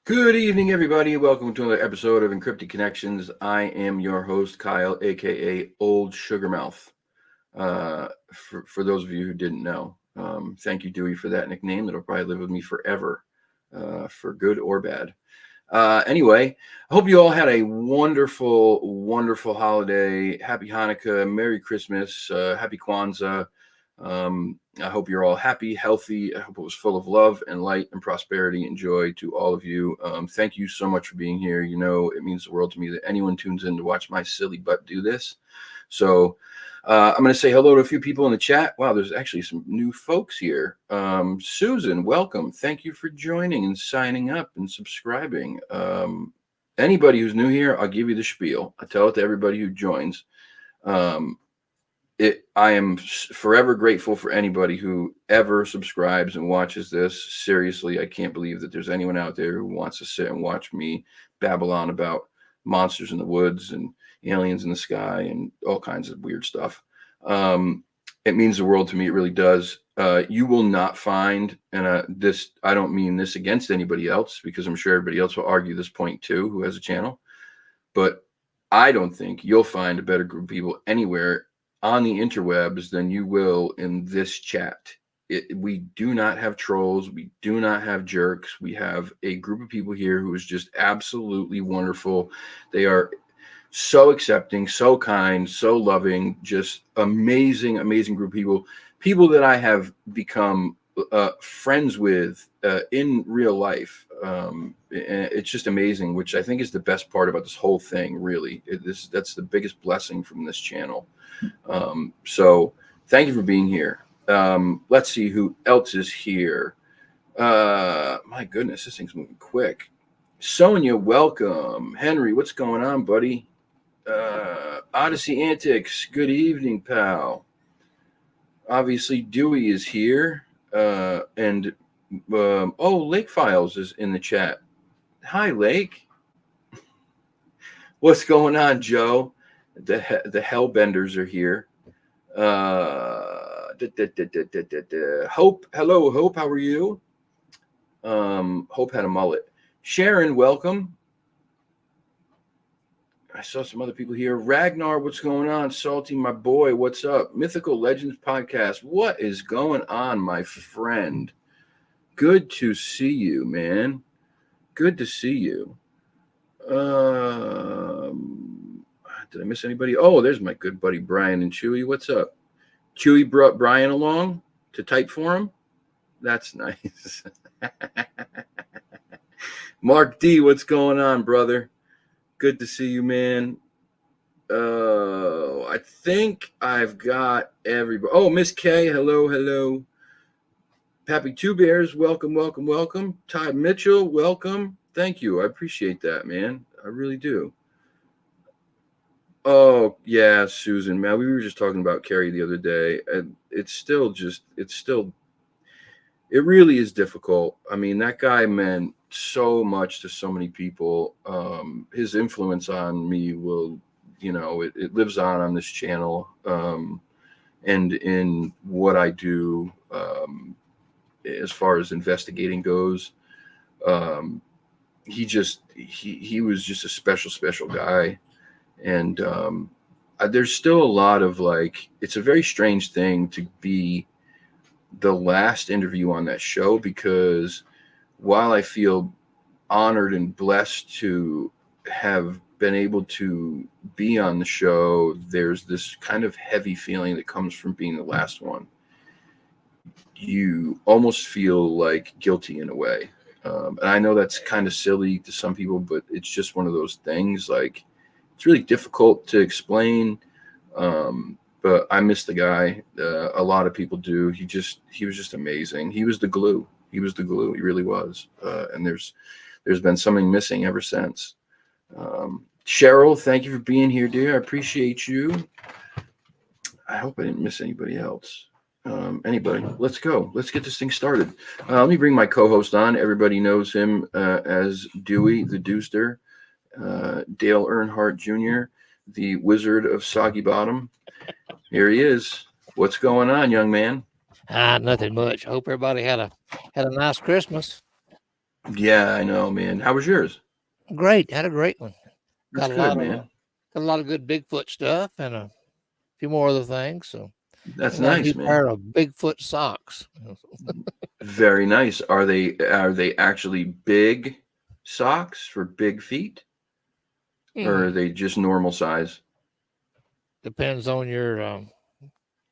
Good evening, everybody. Welcome to another episode of Encrypted Connections. I am your host, Kyle, aka Old Sugarmouth. For those of you who didn't know, thank you, Dewey, for that nickname. That'll probably live with me forever, for good or bad. Anyway, I hope you all had a wonderful, wonderful holiday. Happy Hanukkah, Merry Christmas, Happy Kwanzaa. I hope you're all happy, healthy. I hope it was full of love and light and prosperity and joy to all of you. Thank you so much for being here. You know, it means the world to me that anyone tunes in to watch my silly butt do this. So I'm going to say hello to a few people in the chat. Wow, there's actually some new folks here. Susan, welcome. Thank you for joining and signing up and subscribing. Anybody who's new here, I'll give you the spiel. I tell it to everybody who joins. I am forever grateful for anybody who ever subscribes and watches this. Seriously, I can't believe that there's anyone out there who wants to sit and watch me babble on about monsters in the woods and aliens in the sky and all kinds of weird stuff. It means the world to me. It really does. You will not find, and this, I don't mean this against anybody else, because I'm sure everybody else will argue this point too, who has a channel, but I don't think you'll find a better group of people anywhere on the interwebs than you will in this chat. We do not have trolls. We do not have jerks. We have a group of people here who is just absolutely wonderful. They are so accepting, so kind, so loving, just amazing, amazing group of people that I have become friends with in real life. It's just amazing, which I think is the best part about this whole thing, really. That's the biggest blessing from this channel. So thank you for being here. Let's see who else is here. My goodness, this thing's moving quick. Sonia, welcome. Henry, what's going on, buddy? Odyssey Antics, good evening, pal. Obviously, Dewey is here. And Lake Files is in the chat. Hi, Lake. What's going on, Joe? The Hellbenders are here. Hope, hello, Hope. How are you? Hope had a mullet. Sharon, welcome. I saw some other people here. Ragnar, what's going on? Salty, my boy, what's up? Mythical Legends Podcast. What is going on, my friend? Good to see you, man. Good to see you. Did I miss anybody? Oh, there's my good buddy Brian and Chewy. What's up? Chewy brought Brian along to type for him. That's nice. Mark D, what's going on, brother? Good to see you, man. I think I've got everybody. Oh, Miss K, hello. Pappy Two Bears, welcome. Todd Mitchell, welcome. Thank you. I appreciate that, man. I really do. Oh, yeah, Susan, man. We were just talking about Carrie the other day, and it really is difficult. I mean, that guy meant so much to so many people. His influence on me will, it lives on this channel, and in what I do, as far as investigating goes. He was just a special guy. And there's still a lot of it's a very strange thing to be the last interview on that show, because while I feel honored and blessed to have been able to be on the show, there's this kind of heavy feeling that comes from being the last one. You almost feel like guilty in a way. And I know that's kind of silly to some people, but it's just one of those things. It's really difficult to explain, but I miss the guy. A lot of people do. He was just amazing. He was the glue. He really was. And there's been something missing ever since. Cheryl, thank you for being here, dear. I appreciate you. I hope I didn't miss anybody else. Anybody? Let's go. Let's get this thing started. Let me bring my co-host on. Everybody knows him as Dewey the Deuster. Dale Earnhardt Jr., the Wizard of Soggy Bottom. Here he is. What's going on, young man? Nothing much. I hope everybody had a nice Christmas. Yeah, I know, man. How was yours? Great, had a great one. That's Got a good, lot of man. got a lot of good Bigfoot stuff and a few more other things. So I That's got a new nice, man. pair of Bigfoot socks. Very nice. Are they actually big socks for big feet, or are Hmm. they just normal size? Depends on your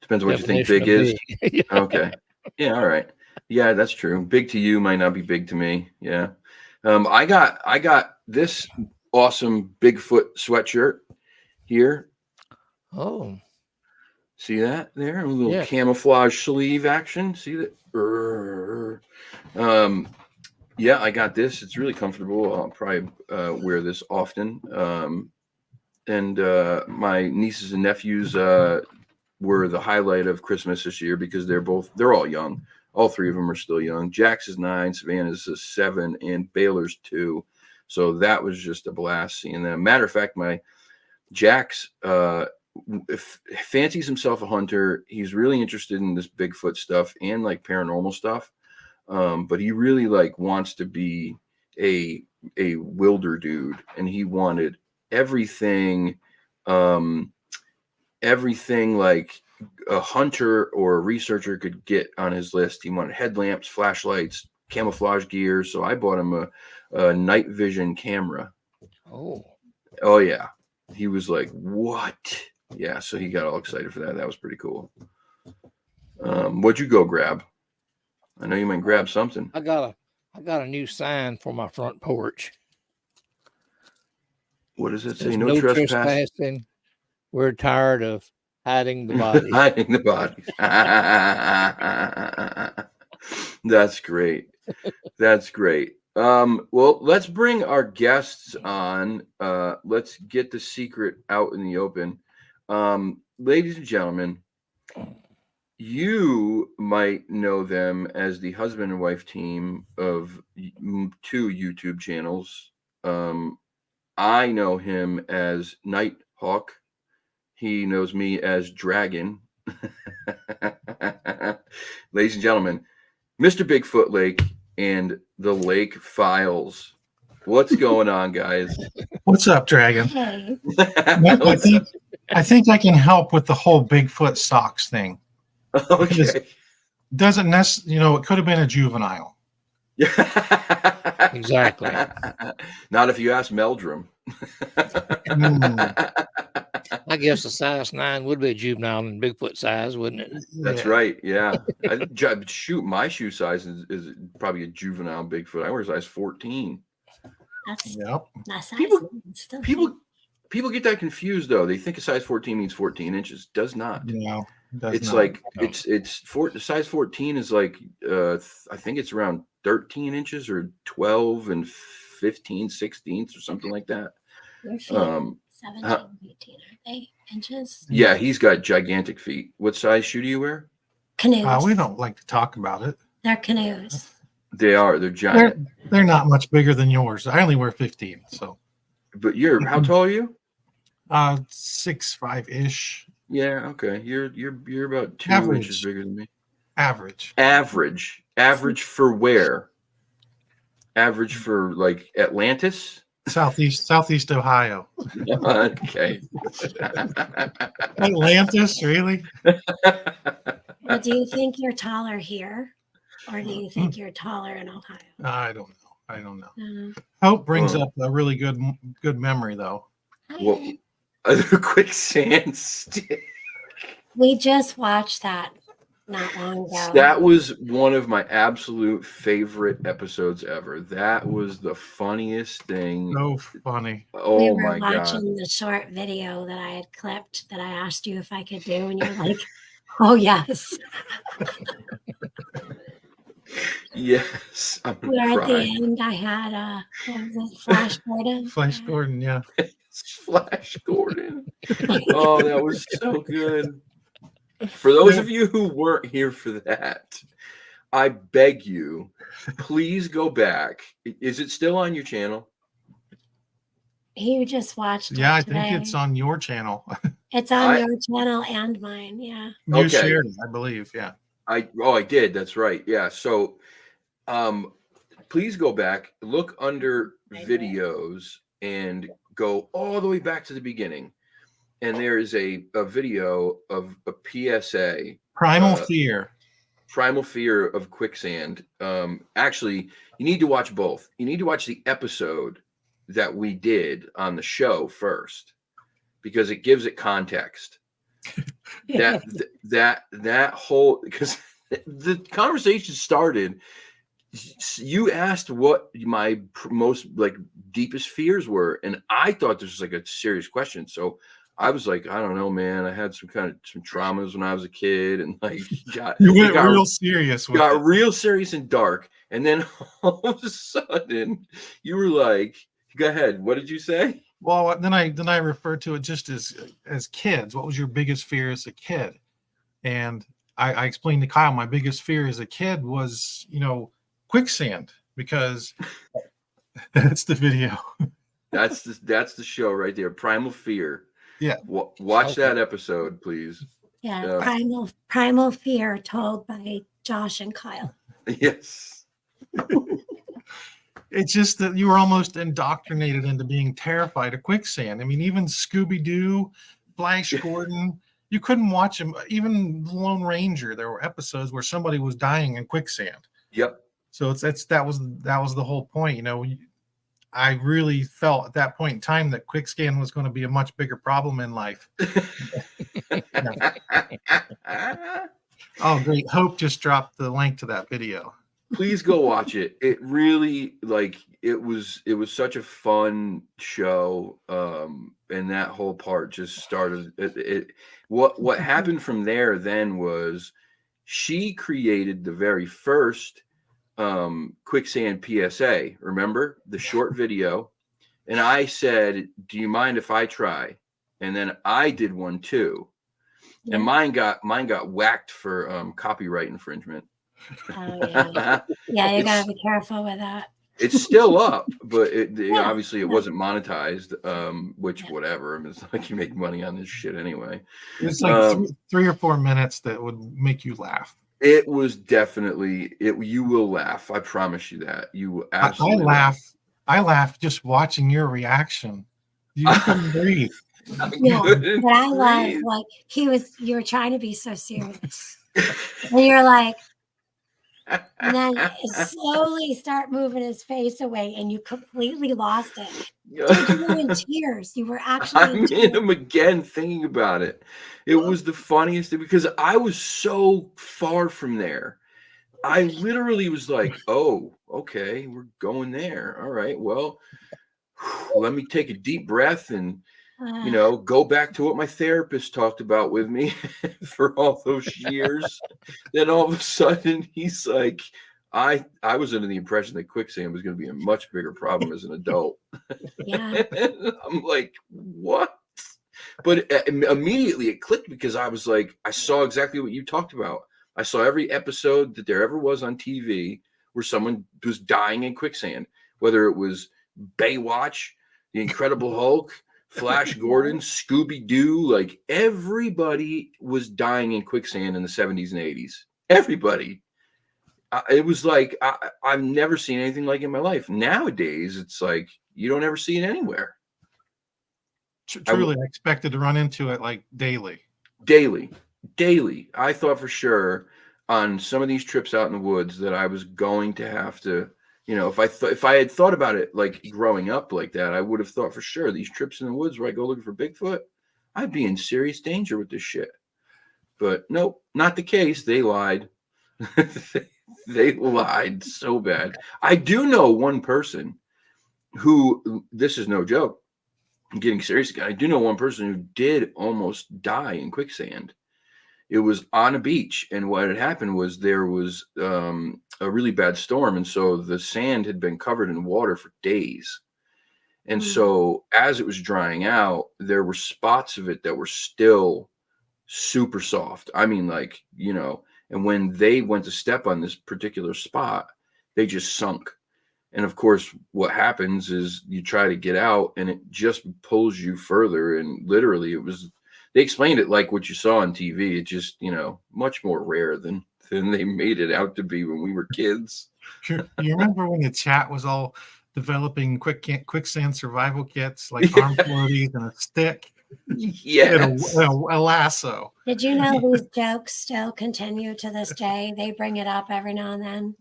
Depends what you think definition big of is. big. Okay. Yeah, all right. Yeah, that's true. Big to you might not be big to me. Yeah. I got this awesome Bigfoot sweatshirt here. Oh, See that there? A little yeah. camouflage sleeve action. See that? Brrr. Um, yeah, I got this. It's really comfortable. I'll probably wear this often. And my nieces and nephews were the highlight of Christmas this year because they're all young. All three of them are still young. Jax is 9, Savannah's 7, and Baylor's 2. So that was just a blast seeing them. Matter of fact, my Jax fancies himself a hunter. He's really interested in this Bigfoot stuff and like paranormal stuff. But he really like wants to be a wilder dude, and he wanted everything, um, everything like a hunter or a researcher could get on his list. He wanted headlamps, flashlights, camouflage gear. So I bought him a night vision camera. Oh, Oh yeah, he was like, "What?" Yeah, so he got all excited for that. That was pretty cool. What'd you go grab? I know you might grab something. I got a new sign for my front porch. What does it It say? says No no trespass. trespassing. We're tired of hiding the bodies. Hiding the bodies. That's great. That's great. Well, let's bring our guests on. Let's get the secret out in the open. Ladies and gentlemen, you might know them as the husband and wife team of two YouTube channels. I know him as Nighthawk. He knows me as Dragon. Ladies and gentlemen, Mr. Bigfoot Lake and the Lake Files. What's going on, guys? What's up, Dragon? Hey, What's up? I think I can help with the whole Bigfoot socks thing. Okay. Doesn't it could have been a juvenile. Exactly. Not if you ask Meldrum. I guess a size 9 would be a juvenile in Bigfoot size, wouldn't it? That's right. Yeah. Shoot, my shoe size is probably a juvenile Bigfoot. I wear size 14. that's Yep. not size. People- it's still People get that confused though. They think a size 14 means 14 inches. Does not. No. It's not. like No. size 14 is like I think it's around 13 inches or 12 and 15 16ths or something like that. your feet. Um 17, huh. 18, aren't they? Inches? Yeah, he's got gigantic feet. What size shoe do you wear? Canoes. We don't like to talk about it. They're canoes. They're giant. They're not much bigger than yours. I only wear 15, so But how tall are you? 6'5" ish. Yeah, okay. You're about 2 Average. inches bigger than me. Average. Average for where? Average for like Atlantis? Southeast Ohio. Okay. Atlantis, really? Well, do you think you're taller here, or do you think you're taller in Ohio? I don't know. Uh, Hope brings Well. up a really good memory though. Well, the quicksand stick. we just watched that not long ago. That was one of my absolute favorite episodes ever. That was the funniest thing. So funny. Oh we were my watching god. the short video that I had clipped that I asked you if I could do, and you're like, "Oh yes." Yes. I'm Where gonna at the cry. end I had what was it, Flash Gordon? Flash Gordon, yeah. Flash Gordon. Oh, that was so good. For those of you who weren't here for that, I beg you, please go back. Is it still on your channel? You just watched it Yeah, I today. think it's on your channel. It's on your channel and mine. Yeah. You Okay. shared it, I believe. Yeah. I did. That's right. Yeah. So, please go back, look under videos, and go all the way back to the beginning. And there is a video of a PSA. Primal Fear. Primal Fear of Quicksand. Actually, you need to watch both. You need to watch the episode that we did on the show first, because it gives it context. that whole, because the conversation started, you asked what my most like deepest fears were, and I thought this was like a serious question. So I was like, I don't know, man. I had some traumas when I was a kid, and like got real serious. Got real serious and dark, and then all of a sudden, you were like, "Go ahead. What did you say?" Well, then I referred to it just as kids. What was your biggest fear as a kid? And I explained to Kyle my biggest fear as a kid was, quicksand, because that's the video. That's the show right there. Primal Fear. Yeah. Watch that episode, please. Yeah. Primal Fear, told by Josh and Kyle. Yes. It's just that you were almost indoctrinated into being terrified of quicksand. I mean, even Scooby-Doo, Flash Gordon, you couldn't watch them. Even Lone Ranger, there were episodes where somebody was dying in quicksand. Yep. So that was the whole point. I really felt at that point in time that quicksand was going to be a much bigger problem in life. Oh, great. Hope just dropped the link to that video. Please go watch it. It really, it was such a fun show. And that whole part just started what happened from there then was she created the very first Quicksand PSA. Remember the short video? And I said, "Do you mind if I try?" And then I did one too. And mine got whacked for copyright infringement. Oh, yeah. Yeah, you gotta be careful with that. It's still up, but obviously it wasn't monetized. Which whatever. I mean, it's like you make money on this shit anyway. It's like 3 or 4 minutes that would make you laugh. It was definitely it. You will laugh. I promise you that. You will absolutely laugh. I laughed just watching your reaction. You couldn't breathe. Yeah, but I love you were trying to be so serious, and you're like, and then it slowly start moving his face away, and you completely lost it. Dude, you were in tears. You were actually. I'm in them again thinking about it. It was the funniest thing because I was so far from there. I literally was like, "Oh, okay, we're going there. All right, well, let me take a deep breath and." Go back to what my therapist talked about with me for all those years. Then all of a sudden he's like, I was under the impression that quicksand was going to be a much bigger problem as an adult. Yeah. I'm like, what? But immediately it clicked because I was like, I saw exactly what you talked about. I saw every episode that there ever was on TV where someone was dying in quicksand, whether it was Baywatch, The Incredible Hulk, Flash Gordon, Scooby-Doo, like everybody was dying in quicksand in the 70s and 80s. Everybody. It was like, I've never seen anything like it in my life. Nowadays, it's like, you don't ever see it anywhere. Truly, I expected to run into it like daily. Daily. I thought for sure on some of these trips out in the woods that I was going to have to, if I had thought about it like growing up like that, I would have thought for sure these trips in the woods where I go looking for Bigfoot, I'd be in serious danger with this shit. But nope, not the case. They lied. They lied so bad. I do know one person who, this is no joke, I'm getting serious again. I do know one person who did almost die in quicksand. It was on a beach, and what had happened was there was a really bad storm, and so the sand had been covered in water for days. And so as it was drying out, there were spots of it that were still super soft. I mean, and when they went to step on this particular spot, they just sunk. And of course, what happens is you try to get out, and it just pulls you further. And literally, they explained it like what you saw on TV. It just, much more rare than than they made it out to be when we were kids. You remember when the chat was all developing quicksand survival kits, like arm floaties and a stick Yes. and a lasso? Did you know these jokes still continue to this day? They bring it up every now and then.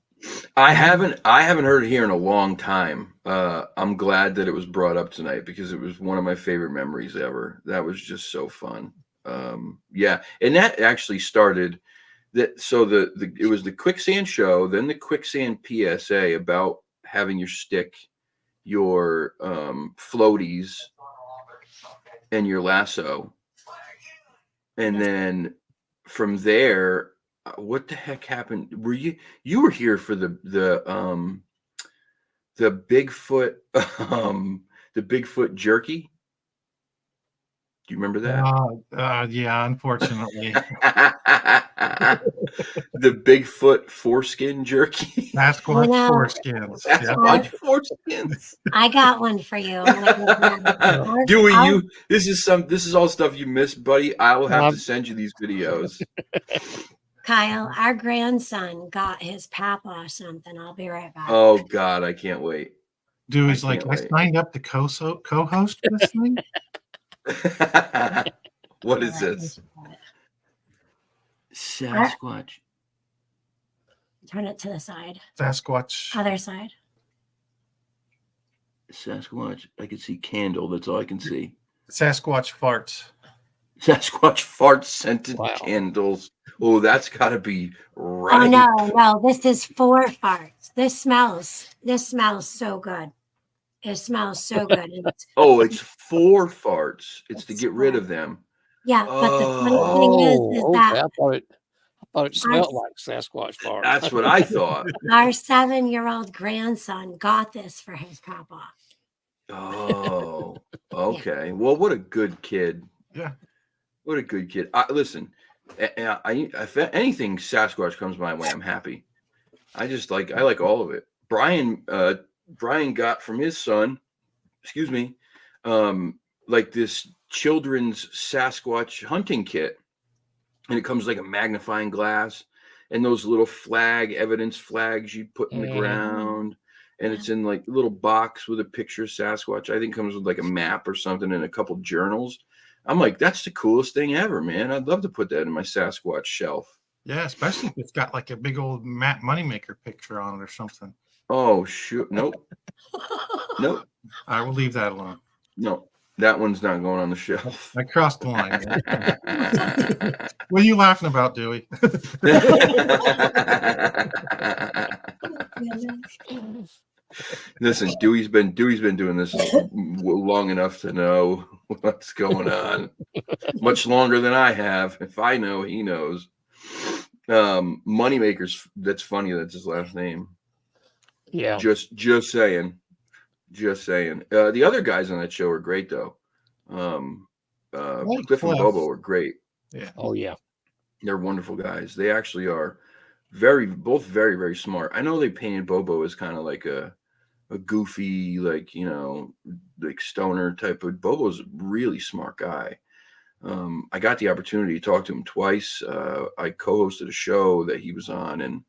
I haven't heard it here in a long time. I'm glad that it was brought up tonight because it was one of my favorite memories ever. That was just so fun. Yeah, and that actually started that. So it was the Quicksand show, then the Quicksand PSA about having your stick, your floaties, and your lasso, and then from there. What the heck happened? Were you were here for the Bigfoot the Bigfoot jerky? Do you remember that? Yeah, unfortunately. The Bigfoot foreskin jerky. Sasquatch foreskins. Sasquatch foreskins. I got one for you. Dewey, this is all stuff you missed, buddy. I will have to send you these videos. Kyle, our grandson got his papa something. I'll be right back. Oh God, I can't wait. Dewey's like, I signed up to co-host this thing. What is this? Sasquatch. Turn it to the side. Sasquatch. Other side. Sasquatch. I can see candle. That's all I can see. Sasquatch farts. Sasquatch farts scented candles. Oh, that's got to be right. Oh no! This is 4 farts. This smells so good. It smells so good. It's 4 farts. It's to get rid of them. Yeah, but the funny thing is that I thought it smelled like Sasquatch farts. That's what I thought. Our 7-year-old grandson got this for his papa. Oh, okay. Well, what a good kid. Yeah. What a good kid. Listen, if anything Sasquatch comes my way, I'm happy. I like all of it. Brian got from his son, like this children's Sasquatch hunting kit. And it comes like a magnifying glass and those little evidence flags you put in the ground. And it's in like a little box with a picture of Sasquatch. I think it comes with like a map or something and a couple journals. I'm like, that's the coolest thing ever, man. I'd love to put that in my Sasquatch shelf. Yeah, especially if it's got like a big old Matt Moneymaker picture on it or something. Oh, shoot. Nope. Nope. I will leave that alone. No, that one's not going on the shelf. I crossed the line. What are you laughing about, Dewey? Listen, Dewey's been doing this long enough to know what's going on. Much longer than I have. If I know, he knows. Moneymakers. That's funny. That's his last name. Yeah. Just saying. The other guys on that show are great though. Cliff and Bobo are great. Yeah. Oh yeah. They're wonderful guys. They actually are both very, very smart. I know they painted Bobo as kind of like a goofy, like, like stoner type of. Bobo's a really smart guy. I got the opportunity to talk to him twice. I co-hosted a show that he was on and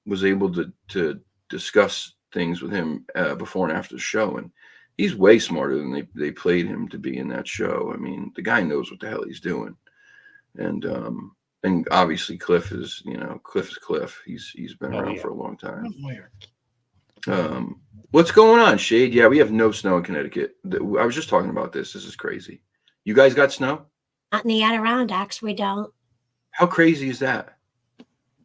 was able to discuss things with him before and after the show. And he's way smarter than they played him to be in that show. I mean, the guy knows what the hell he's doing. And obviously Cliff is Cliff. He's been around for a long time. What's going on, Shade? Yeah, we have no snow in Connecticut. I was just talking about this. This is crazy. You guys got snow? Not in the Adirondacks, we don't. How crazy is that?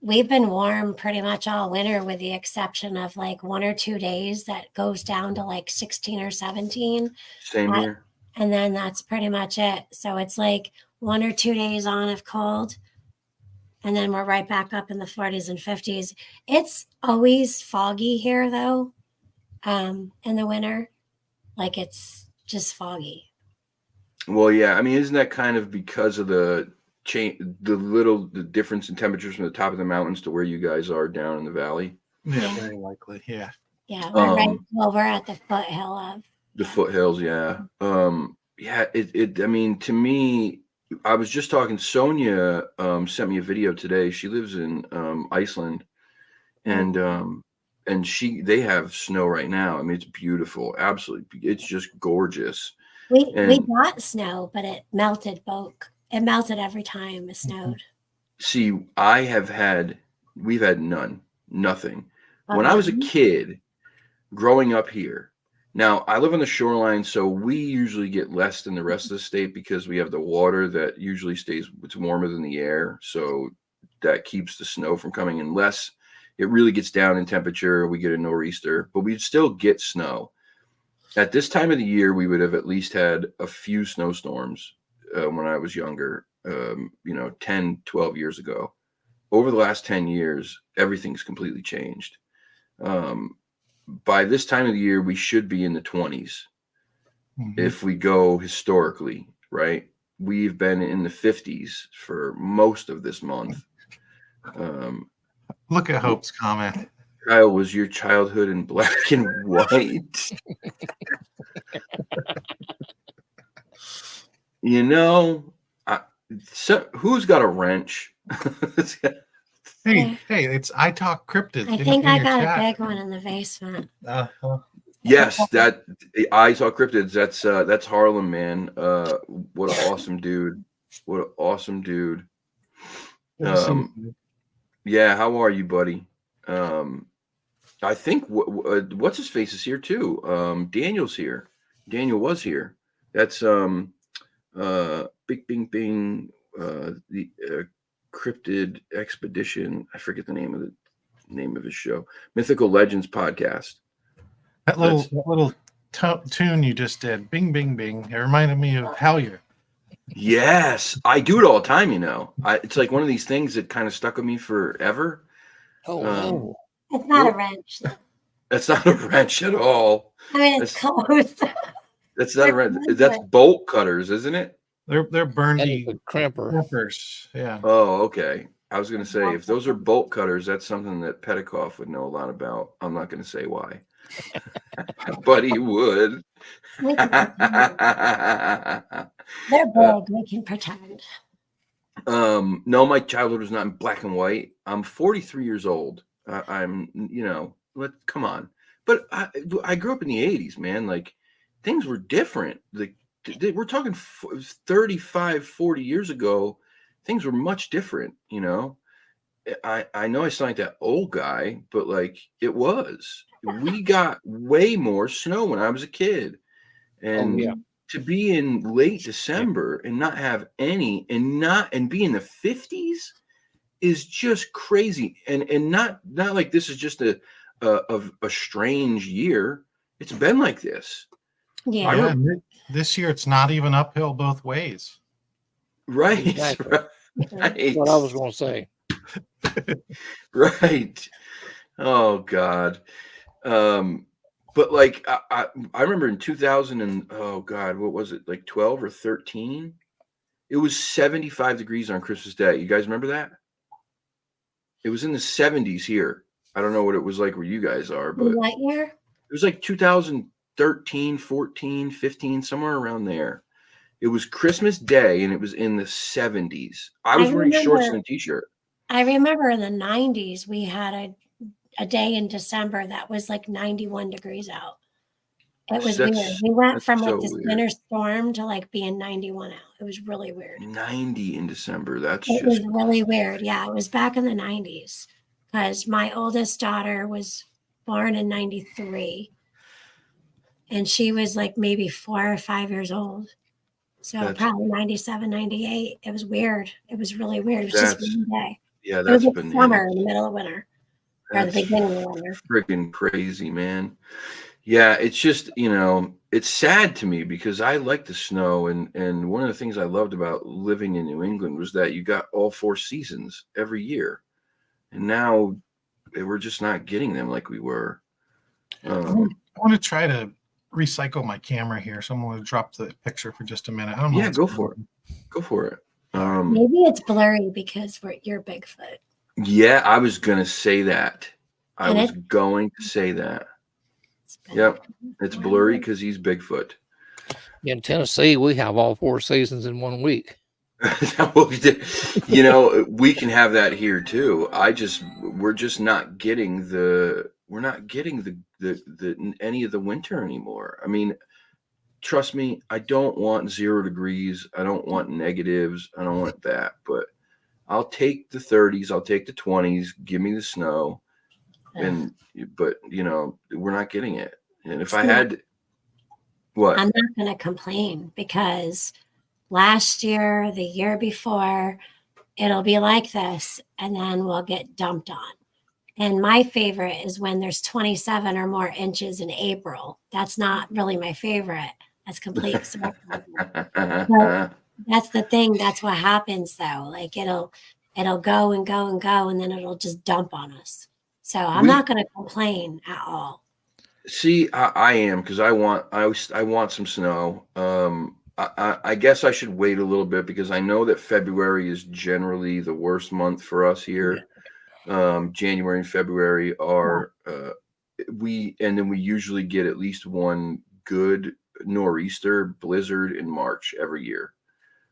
We've been warm pretty much all winter with the exception of like 1 or 2 days that goes down to like 16 or 17. Same here. And then that's pretty much it. So it's like 1 or 2 days on of cold. And then we're right back up in the 40s and 50s. It's always foggy here though. In the winter. Like it's just foggy. Well, yeah. I mean, isn't that kind of because of the difference in temperatures from the top of the mountains to where you guys are down in the valley? Yeah, very likely. Yeah. Yeah, we're at the foothill of the foothills. Yeah. Yeah. I mean, to me, I was just talking. Sonia sent me a video today. She lives in Iceland, and they have snow right now. I mean, it's beautiful, absolutely. It's just gorgeous. We And got snow, but it melted bulk. It melted every time it snowed. see, we've had nothing. When I was a Uh-huh. kid growing up here, now I live on the shoreline, so we usually get less than the rest of the state because we have the water that usually it's warmer than the air. So that keeps the snow from coming unless it really gets down in temperature. We get a nor'easter, but we'd still get snow. At this time of the year, we would have at least had a few snowstorms when I was younger, 10, 12 years ago. Over the last 10 years, everything's completely changed. By this time of the year, we should be in the 20s. If we go historically, right? We've been in the 50s for most of this month. Look at Hope's comment. Kyle, was your childhood in black and white? Who's got a wrench? Hey, it's I Talk Cryptid. I think I got a big one in the basement. Yes, that I Saw Cryptids. That's Harlem, man. What an awesome dude. What an awesome dude. Yeah, how are you, buddy? I think what's his face is here too. Daniel's here. Daniel was here. That's Big Bing Bing. The Cryptid Expedition. I forget the name of his show. Mythical Legends podcast. That little tune you just did, Bing Bing Bing. It reminded me of Hellier. Yes, I do it all the time. It's like one of these things that kind of stuck with me forever. Oh no. It's not a wrench. That's not a wrench at all. I mean, it's close. That's not a wrench. That's bolt cutters, isn't it? They're Burndy crimpers. Yeah. Oh, okay. I was going to say, if those are bolt cutters, that's something that Petikoff would know a lot about. I'm not going to say why, but he would. They're big. We can pretend. No, my childhood was not in black and white. I'm 43 years old. I'm, come on. But I grew up in the 80s, man. Like, things were different. Like, we're talking 35, 40 years ago. Things were much different, I know I sound like that old guy, but like it was. We got way more snow when I was a kid. And to be in late December and not have any and be in the 50s is just crazy. And not like this is just a strange year. It's been like this. Yeah. This year it's not even uphill both ways. Right. Exactly. Right. That's what I was going to say. Right. Oh God. But like I remember in 2000 and oh God, what was it, like 12 or 13? It was 75 degrees on Christmas Day. You guys remember that? It was in the 70s here. I don't know what it was like where you guys are, but what year? It was like 2013, 14, 15, somewhere around there. It was Christmas Day and it was in the 70s. I was wearing shorts and a t-shirt. I remember in the 90s we had a day in December that was like 91 degrees out. It was weird. We went from like this winter storm to like being 91 out. It was really weird. 90 in December. It was really weird. Yeah, it was back in the 90s because my oldest daughter was born in 93 and she was like maybe 4 or 5 years old. So probably 97, 98. It was weird. It was really weird. It was just one day. Yeah, that's it was like summer in the middle of winter. That's or the beginning of winter. Freaking crazy, man. Yeah, it's just, it's sad to me because I like the snow. And one of the things I loved about living in New England was that you got all 4 seasons every year. And now we're just not getting them like we were. I want to try to recycle my camera here. So I'm going to drop the picture for just a minute. I don't know. Yeah, go for it. Go for it. Maybe it's blurry because you're Bigfoot. Yeah, I was going to say that. I was going to say that. Yep. It's blurry because he's Bigfoot. In Tennessee, we have all 4 seasons in 1 week. You know, we can have that here too. We're just not getting any of the winter anymore. I mean, trust me, I don't want 0 degrees. I don't want negatives. I don't want that. But I'll take the 30s. I'll take the 20s. Give me the snow. But you know, we're not getting it. And if I had, what? I'm not going to complain because last year, the year before, it'll be like this, and then we'll get dumped on. And my favorite is when there's 27 or more inches in April. That's not really my favorite. That's complete. So that's the thing. That's what happens though. Like it'll go and go and go, and then it'll just dump on us. So I'm not going to complain at all. See, I am, because I want some snow. I guess I should wait a little bit because I know that February is generally the worst month for us here. January and February are and then we usually get at least one good nor'easter blizzard in March every year.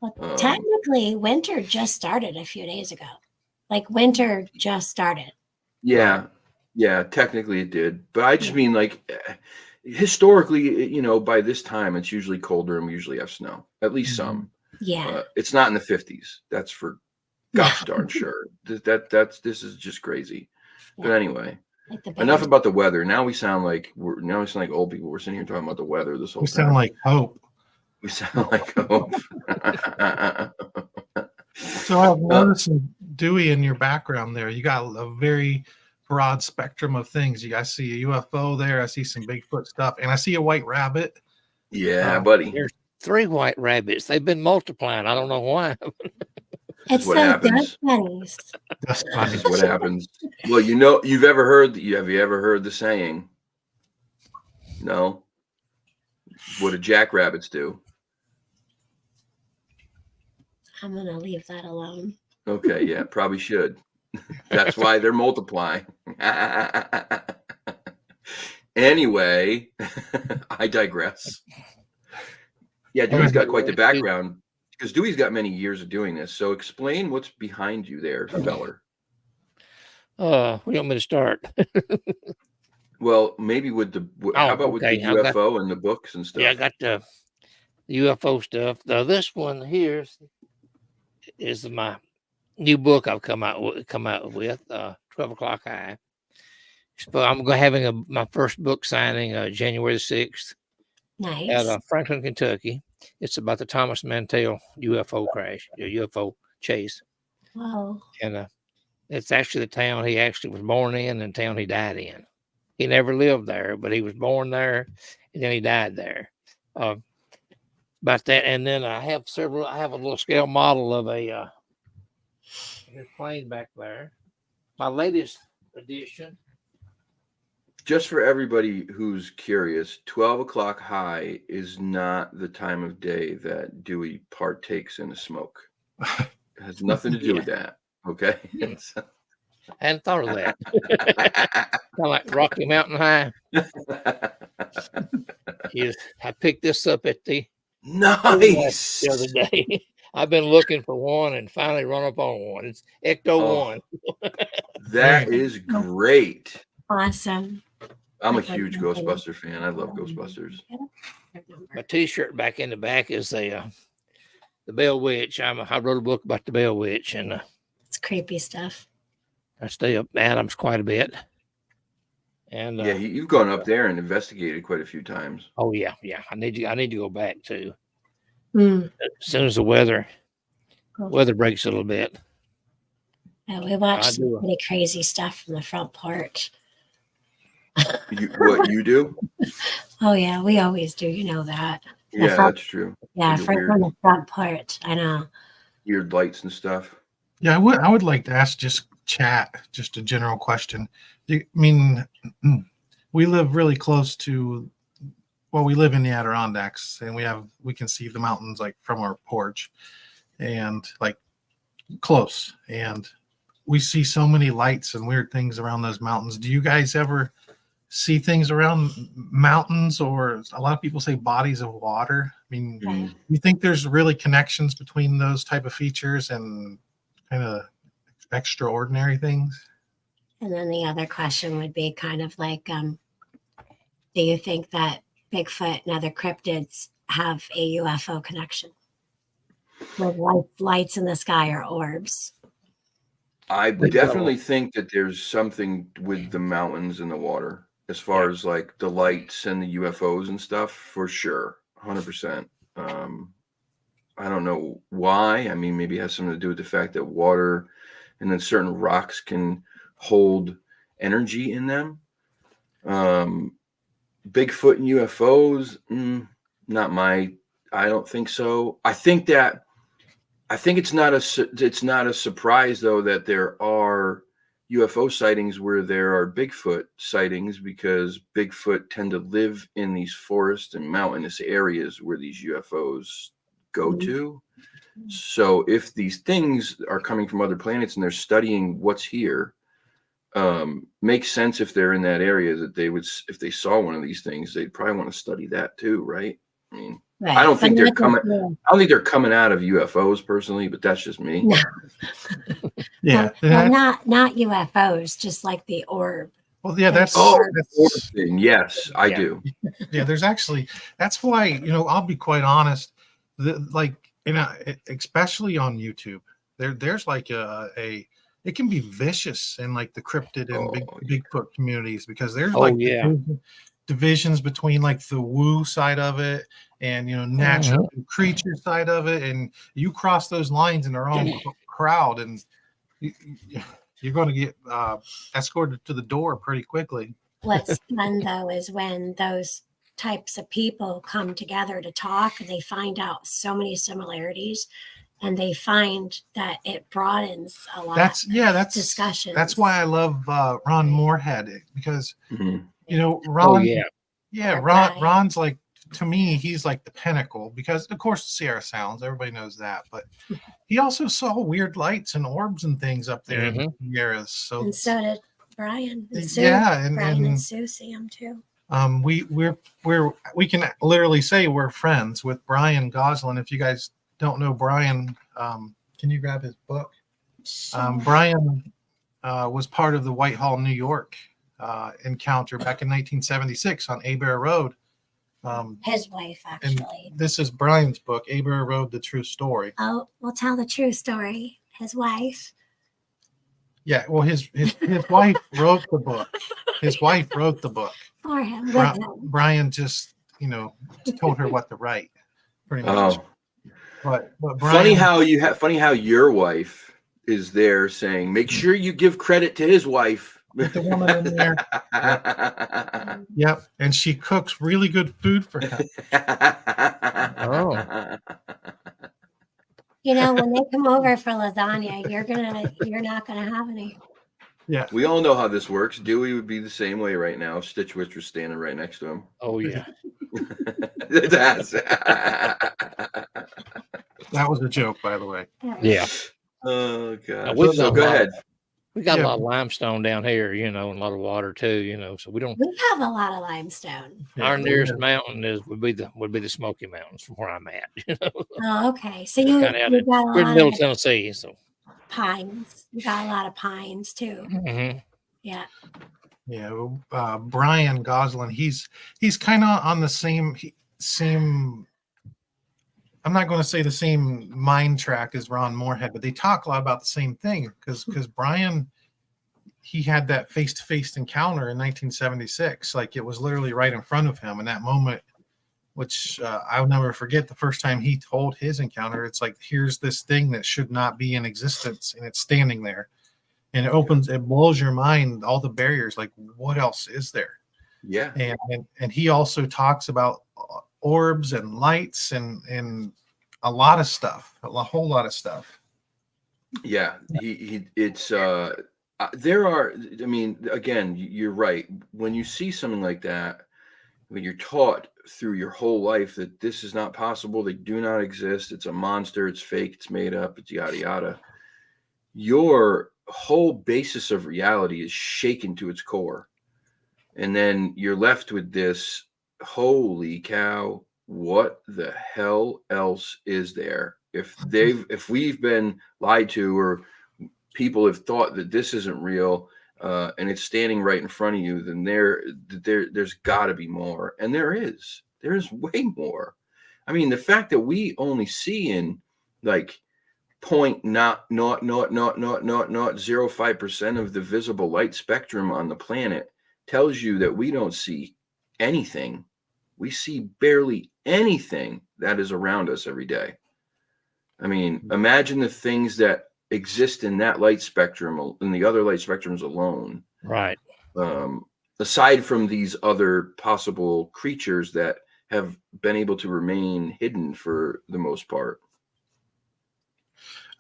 Well, technically, winter just started a few days ago. Like winter just started. Yeah, technically it did, but I just mean like historically, you know, by this time it's usually colder and we usually have snow, at least some. Yeah, it's not in the 50s. That's for gosh darn sure. This is just crazy. But anyway, enough about the weather. Now we sound like old people. We're sitting here talking about the weather this whole time. We sound like hope. We sound like hope. So I've noticed Dewey in your background there. You got a very broad spectrum of things. I see a UFO there. I see some Bigfoot stuff, and I see a white rabbit. Yeah, buddy. There's 3 white rabbits. They've been multiplying. I don't know why. it's what so happens. bunnies. That's This is what happens. Well, you know, have you ever heard the saying? No. What do jackrabbits do? I'm going to leave that alone. Okay, yeah, probably should. That's why they're multiplying. Anyway, I digress. Yeah, Dewey's got quite the background because Dewey's got many years of doing this. So explain what's behind you there, feller. Where do you want me to start? Well, maybe with the how about with the UFO and the books and stuff? Yeah, I got the UFO stuff. This one here is my new book I've come out with 12 o'clock high. So I'm having my first book signing January the 6th. Nice. At Franklin, Kentucky. It's about the Thomas Mantell UFO crash, UFO chase. Wow. And it's actually the town he actually was born in and the town he died in. He never lived there, but he was born there and then he died there. About that. And then I have a little scale model of a plane back there. My latest edition. Just for everybody who's curious, 12 o'clock high is not the time of day that Dewey partakes in a smoke. It has nothing to do with that. Okay. I hadn't thought of that. Kind of like Rocky Mountain High. I picked this up at the other day. I've been looking for one and finally run up on one. It's Ecto 1. That is great. Awesome. I'm a huge Ghostbuster fan. I love Ghostbusters. My T-shirt back in the back is the Bell Witch. I wrote a book about the Bell Witch, and it's creepy stuff. I stay up Adams quite a bit. And yeah, you've gone up there and investigated quite a few times. Oh yeah. I need to go back too. As soon as the weather breaks a little bit. Yeah, we watched some pretty crazy stuff from the front porch. What you do? Oh yeah, we always do. You know that. Yeah, that's true. Yeah, from the front porch. I know. Weird lights and stuff. Yeah, I would like to ask just a general question. I mean, we live really close to. Well, we live in the Adirondacks, and we can see the mountains like from our porch, and like close, and we see so many lights and weird things around those mountains. Do you guys ever see things around mountains, or a lot of people say bodies of water. I mean, Right. you think there's really connections between those type of features and kind of extraordinary things? And then the other question would be kind of like, do you think that Bigfoot and other cryptids have a UFO connection with lights in the sky or orbs? I They definitely think that there's something with the mountains and the water as far as like the lights and the UFOs and stuff, for sure. 100%. I don't know why. I mean, maybe it has something to do with the fact that water and then certain rocks can hold energy in them. Bigfoot and UFOs, I don't think so. I think it's not a surprise though that there are UFO sightings where there are Bigfoot sightings, because Bigfoot tend to live in these forest and mountainous areas where these UFOs go to. So if these things are coming from other planets and they're studying what's here, makes sense if they're in that area that they would, if they saw one of these things, they'd probably want to study that too, right? I mean, Right. I don't think they're not coming. just you. I don't think they're coming out of UFOs personally, but that's just me. No. Yeah. Well, not UFOs, just like the orb. Well, yeah, that's Orb thing. Yes, I Yeah. do. yeah. There's actually, that's why, I'll be quite honest, especially on YouTube, there's like it can be vicious in like the cryptid and Bigfoot communities, because there's divisions between like the woo side of it and natural creature side of it, and you cross those lines in their own crowd, and you're going to get escorted to the door pretty quickly. What's fun though is when those types of people come together to talk, and they find out so many similarities, and they find that it broadens a lot. That's discussion. That's why I love Ron Moorhead, because Ron. Ron's like, to me, he's like the pinnacle, because of course Sierra Sounds, everybody knows that, but he also saw weird lights and orbs and things up there in the Sierras. So did Brian and Sue. Yeah, Brian and Sue see him too. We can literally say we're friends with Brian Goslin. If you guys don't know Brian, can you grab his book? Sure. Brian was part of the Whitehall, New York encounter back in 1976 on Abear Road. His wife, actually. And this is Brian's book, Abear Road, The True Story. Oh, we'll tell the true story. His wife. Yeah, well, his wife wrote the book. His wife wrote the book. For him. Brian just, told her what to write, pretty much. But Brian, funny how your wife is there saying, make sure you give credit to his wife. With the woman in there. Yep. And she cooks really good food for him. When they come over for lasagna, you're not gonna have any. Yeah. We all know how this works. Dewey would be the same way right now if Stitchwitch was standing right next to him. Oh yeah. That was a joke, by the way. Yeah. Oh god. So go ahead. We got a lot of limestone down here, and a lot of water too, so we don't. We have a lot of limestone. Our nearest mountain would be the Smoky Mountains from where I'm at. Oh, okay. So you got a we're in lot Middle of Tennessee, so pines. You got a lot of pines too. Mm-hmm. Yeah. Yeah. Brian Goslin, he's kind of on the same. I'm not going to say the same mind track as Ron Moorhead, but they talk a lot about the same thing, because Brian, he had that face-to-face encounter in 1976. Like, it was literally right in front of him in that moment, which I'll never forget. The first time he told his encounter, it's like, here's this thing that should not be in existence, and it's standing there, and it blows your mind, all the barriers. Like, what else is there? Yeah. And he also talks about orbs and lights and a lot of stuff, a whole lot of stuff. Yeah, it's there are, I mean, again, you're right. When you see something like that, when you're taught through your whole life that this is not possible, they do not exist, it's a monster, it's fake, it's made up, it's yada yada, your whole basis of reality is shaken to its core. And then you're left with this, holy cow, what the hell else is there? If we've been lied to, or people have thought that this isn't real, and it's standing right in front of you, then there's got to be more. And there's way more. I mean, the fact that we only see in like 0.005% of the visible light spectrum on the planet tells you that we don't see anything. We see barely anything that is around us every day. I mean, imagine the things that exist in that light spectrum and the other light spectrums alone. Right. Aside from these other possible creatures that have been able to remain hidden for the most part.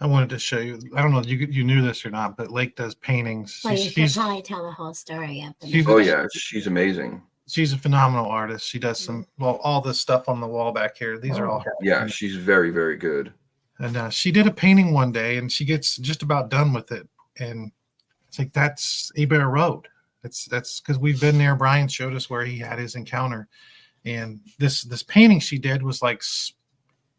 I wanted to show you. I don't know if you knew this or not, but Lake does paintings. Well, you should probably tell the whole story up. Oh yeah, she's amazing. She's a phenomenal artist. She does all this stuff on the wall back here. These are all her. Yeah, she's very, very good. And she did a painting one day, and she gets just about done with it. And it's like, that's Abear Road. That's because we've been there. Brian showed us where he had his encounter. And this painting she did was like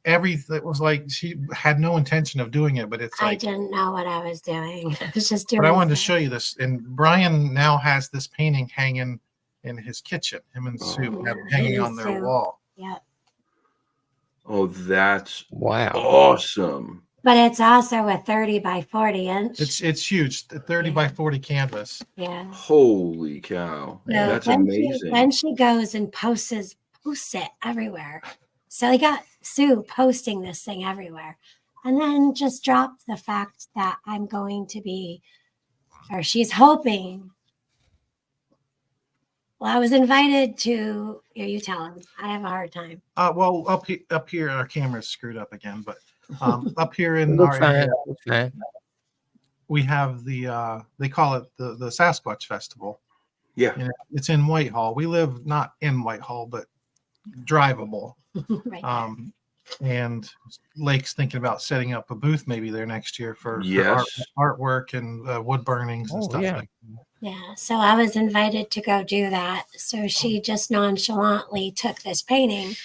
it was like she had no intention of doing it, but it's like, I didn't know what I was doing. I was just doing. But I wanted to show you this. And Brian now has this painting hanging in his kitchen. Him and Sue have hanging on their wall. Yeah. Oh, that's wow, awesome. But it's also a 30 by 40 inch. It's huge, 30 by 40 canvas. Yeah. Holy cow. Yeah. That's amazing. Then she goes and posts it everywhere. So they got Sue posting this thing everywhere. And then just dropped the fact that I'm going to be, or she's hoping. Well, I was invited to, you tell him. I have a hard time. Well, up here, our camera's screwed up again, but up here in our area, we have they call it the Sasquatch Festival. Yeah. And it's in Whitehall. We live not in Whitehall, but drivable. Right. And Lake's thinking about setting up a booth maybe there next year for artwork and wood burnings and stuff like that. Yeah, so I was invited to go do that. So she just nonchalantly took this painting,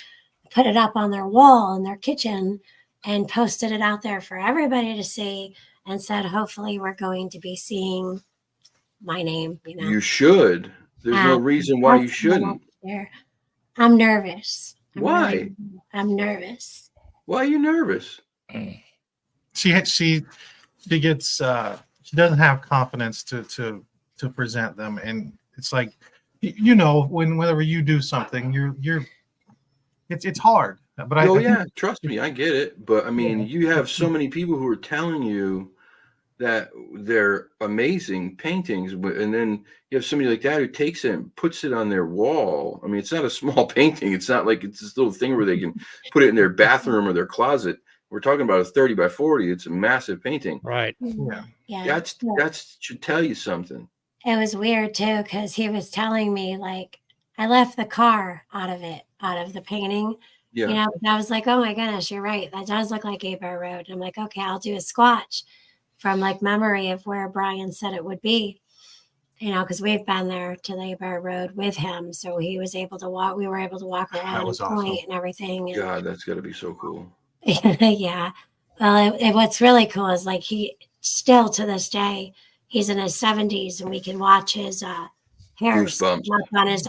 put it up on their wall in their kitchen, and posted it out there for everybody to see, and said, hopefully we're going to be seeing my name. You should. There's no reason why you shouldn't. I'm nervous. Why? I'm nervous. Why are you nervous? She gets she doesn't have confidence to present them, and it's like, whenever you do something, it's hard. But trust me, I get it. But I mean, you have so many people who are telling you that they're amazing paintings, and then you have somebody like that who takes it and puts it on their wall. I mean, it's not a small painting. It's not like it's this little thing where they can put it in their bathroom or their closet. We're talking about a 30 by 40. It's a massive painting. Right. Yeah. That should tell you something. It was weird too, because he was telling me, like, I left the car out of the painting. Yeah. I was like, oh my goodness, you're right. That does look like Abear Road. I'm like, okay, I'll do a squatch from like memory of where Brian said it would be, because we've been there to the Abear Road with him. So he was able to walk. We were able to walk around and point and everything. And, God, that's got to be so cool. Yeah. Well, what's really cool is like he still to this day, he's in his 70s and we can watch his hairs up on his.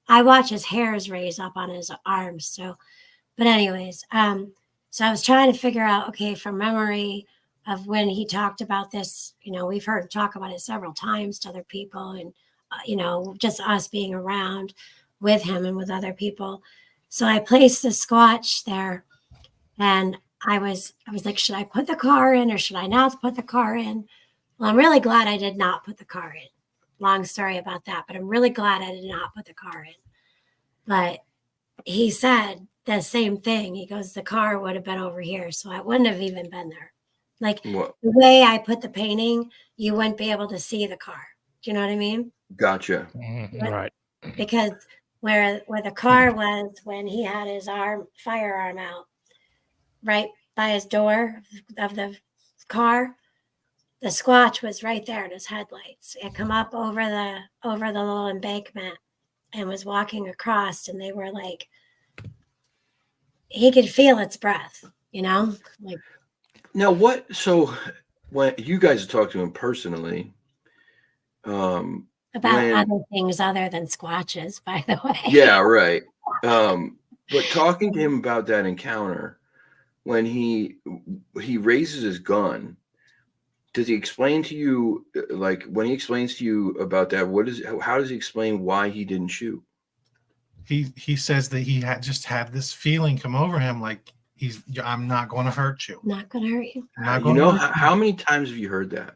I watch his hairs raise up on his arms. So, but anyways, so I was trying to figure out, okay, from memory of when he talked about this, we've heard him talk about it several times to other people, and just us being around with him and with other people. So I placed the squatch there, and I was like, should I put the car in or should I not put the car in? Well, I'm really glad I did not put the car in. Long story about that, but I'm really glad I did not put the car in. But he said the same thing. He goes, the car would have been over here, so I wouldn't have even been there. Like the way I put the painting, you wouldn't be able to see the car. Do you know what I mean? Gotcha. Right. Because where the car was when he had his firearm out, right by his door of the car, the Squatch was right there in his headlights. It come up over the little embankment and was walking across, and they were like, he could feel its breath, you know, like. Now what? So when you guys talked to him personally, About when, other things other than Squatches, by the way. yeah, right. But talking to him about that encounter, when he raises his gun, does he explain to you, like when he explains to you about that, how does he explain why he didn't shoot? He says that he just had this feeling come over him, like I'm not going to hurt you. Not going to hurt you. I'm not You going know, to hurt you. how many times have you heard that?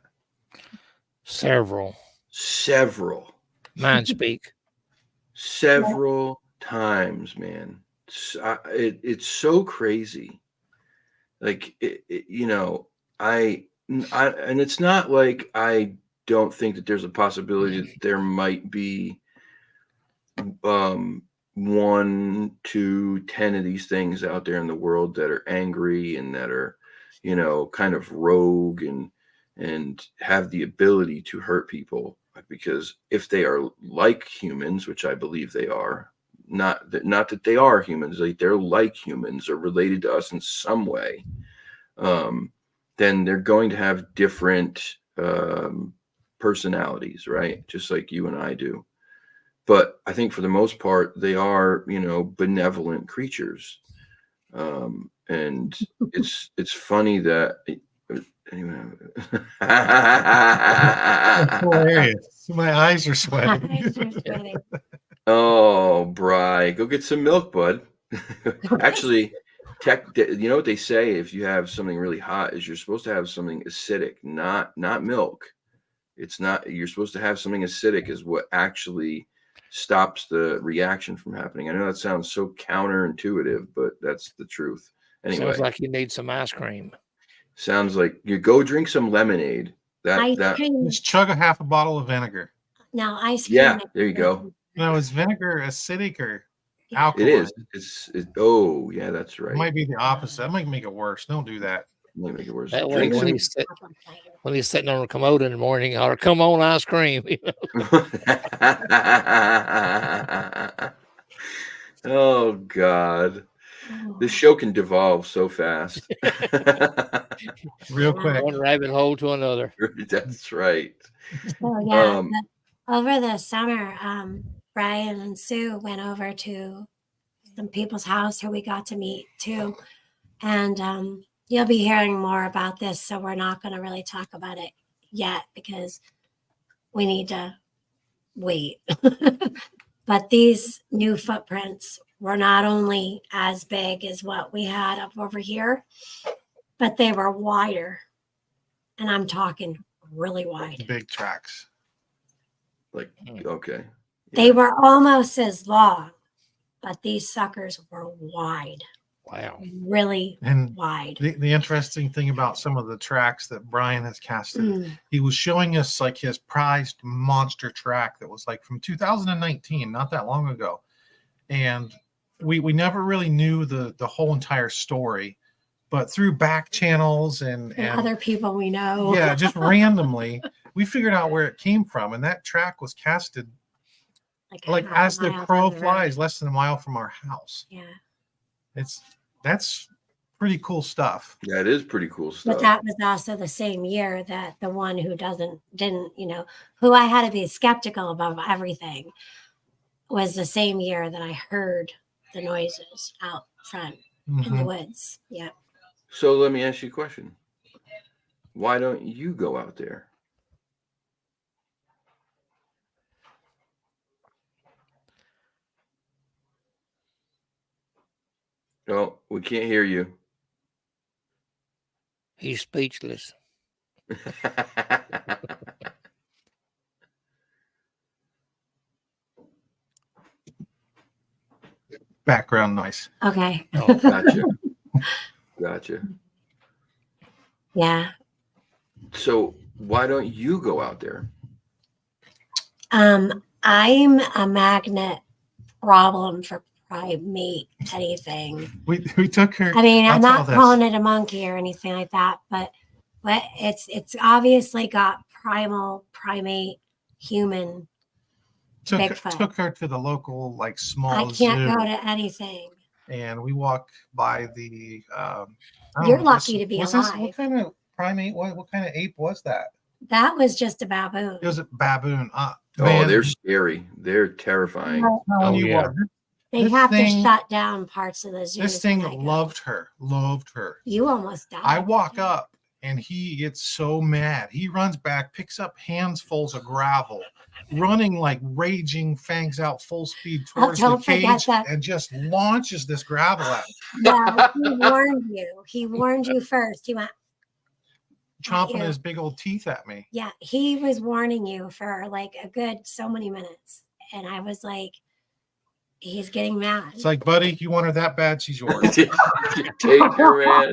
Several. Mind speak. Several times, man. It's so crazy. Like, you know, and it's not like I don't think that there's a possibility that there might be 1, 2, 10 of these things out there in the world that are angry and that are, you know, kind of rogue and have the ability to hurt people, because if they are like humans, which I believe they are, not that they are humans, like they're like humans or related to us in some way, then they're going to have different personalities, right? Just like you and I do. But I think for the most part, they are, you know, benevolent creatures. And it's funny that anyway. That's hilarious. My eyes are sweating. Oh, Bri, go get some milk, bud. Actually, you know what they say, if you have something really hot, is you're supposed to have something acidic, not milk. It's not, you're supposed to have something acidic is what actually stops the reaction from happening. I know that sounds so counterintuitive, but that's the truth. Anyway, Sounds like you need some ice cream. Sounds like you go drink some lemonade. Ice cream. Just chug a half a bottle of vinegar. Now, ice cream. Yeah, there you go. Now, is vinegar acidic or alkaline? It is. Oh, yeah, that's right. It might be the opposite. That might make it worse. Don't do that. Might make it worse. That way, when he's sitting on a commode in the morning, or come on, ice cream. Oh God, this show can devolve so fast. Real quick. One rabbit hole to another. That's right. Oh yeah. Over the summer, Brian and Sue went over to some people's house who we got to meet too, and you'll be hearing more about this. So we're not going to really talk about it yet because we need to wait. But these new footprints were not only as big as what we had up over here, but they were wider. And I'm talking really wide. Big tracks. Like, okay. Yeah. They were almost as long, but these suckers were wide. Wow. Really wide. The interesting thing about some of the tracks that Brian has casted, he was showing us like his prized monster track that was like from 2019, not that long ago. And we never really knew the whole entire story, but through back channels and other people we know. Yeah, just randomly, we figured out where it came from. And that track was casted like as the crow flies, less than a mile from our house. Yeah. That's pretty cool stuff. Yeah, it is pretty cool stuff. But that was also the same year that the one who didn't, who I had to be skeptical about everything, was the same year that I heard the noises out front in the woods. Yeah. So let me ask you a question. Why don't you go out there? No, we can't hear you. He's speechless. Background noise. Okay. Oh, gotcha. Yeah. So why don't you go out there? I'm a magnet problem for primate anything. We took her. I mean, I'm not calling it a monkey or anything like that, but But it's obviously got primate human Bigfoot. Took her to the local like I small can't zoo, go to anything. and we walked by the. I don't You're know, lucky to be what alive. kind of primate? What kind of ape was that? That was just a baboon. It was a baboon. Oh, Man, they're scary. They're terrifying. I'm telling Oh, you yeah. what, They'd this have thing- to shut down parts of the zoo. this thing loved her. You almost died. I walk up and he gets so mad. He runs back, picks up handfuls of gravel, running like raging, fangs out full speed towards the don't forget cage, that. and just launches this gravel at him, Yeah, he warned you. He warned you first. He went, chomping you. his big old teeth at me. yeah, he was warning you for like a good so many minutes. And I was like, he's getting mad. It's like, buddy, you want her that bad? She's yours. Take her, man.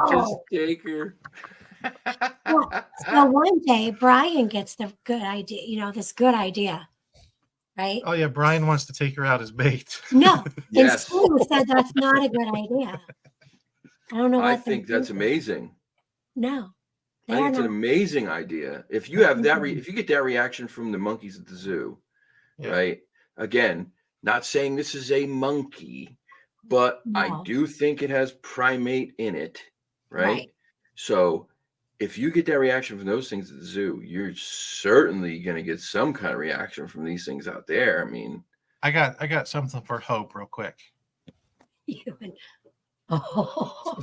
Just take her. So one day Brian gets the good idea, this good idea, right? Oh yeah, Brian wants to take her out as bait. No, Yes. and Stu said that's not a good idea. I don't know what I they're think that's thinking. amazing. No, I think it's an amazing idea. If you have that, if you get that reaction from the monkeys at the zoo, Yeah. right? Again, not saying this is a monkey, but I No. do think it has primate in it, right? Right. So if you get that reaction from those things at the zoo, you're certainly going to get some kind of reaction from these things out there. I mean, I got something for Hope real quick. Oh.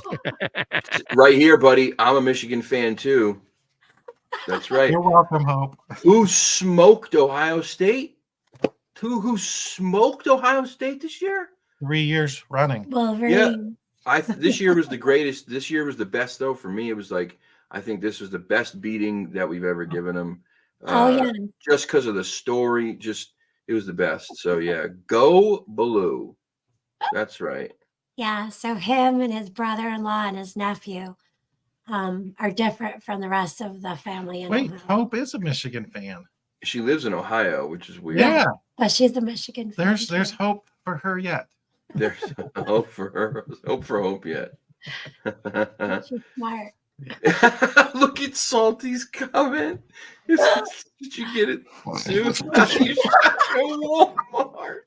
right here, buddy. I'm a Michigan fan too. That's right. You're welcome, Hope. Who smoked Ohio State? Who smoked Ohio State this year? 3 years running. Well, Yeah. This year was the greatest. This year was the best though for me. It was like I think this was the best beating that we've ever given them. yeah. Just because of the story, it was the best. So yeah, go Blue. That's right. Yeah. So him and his brother-in-law and his nephew are different from the rest of the family. Wait, Hope is a Michigan fan. She lives in Ohio, which is weird. Yeah, but she's a Michigan fan. there's hope for her yet. There's hope for her. Hope for Hope yet. She's smart. Look at Salty's comment. Did you get it, Sue? You shop at Walmart.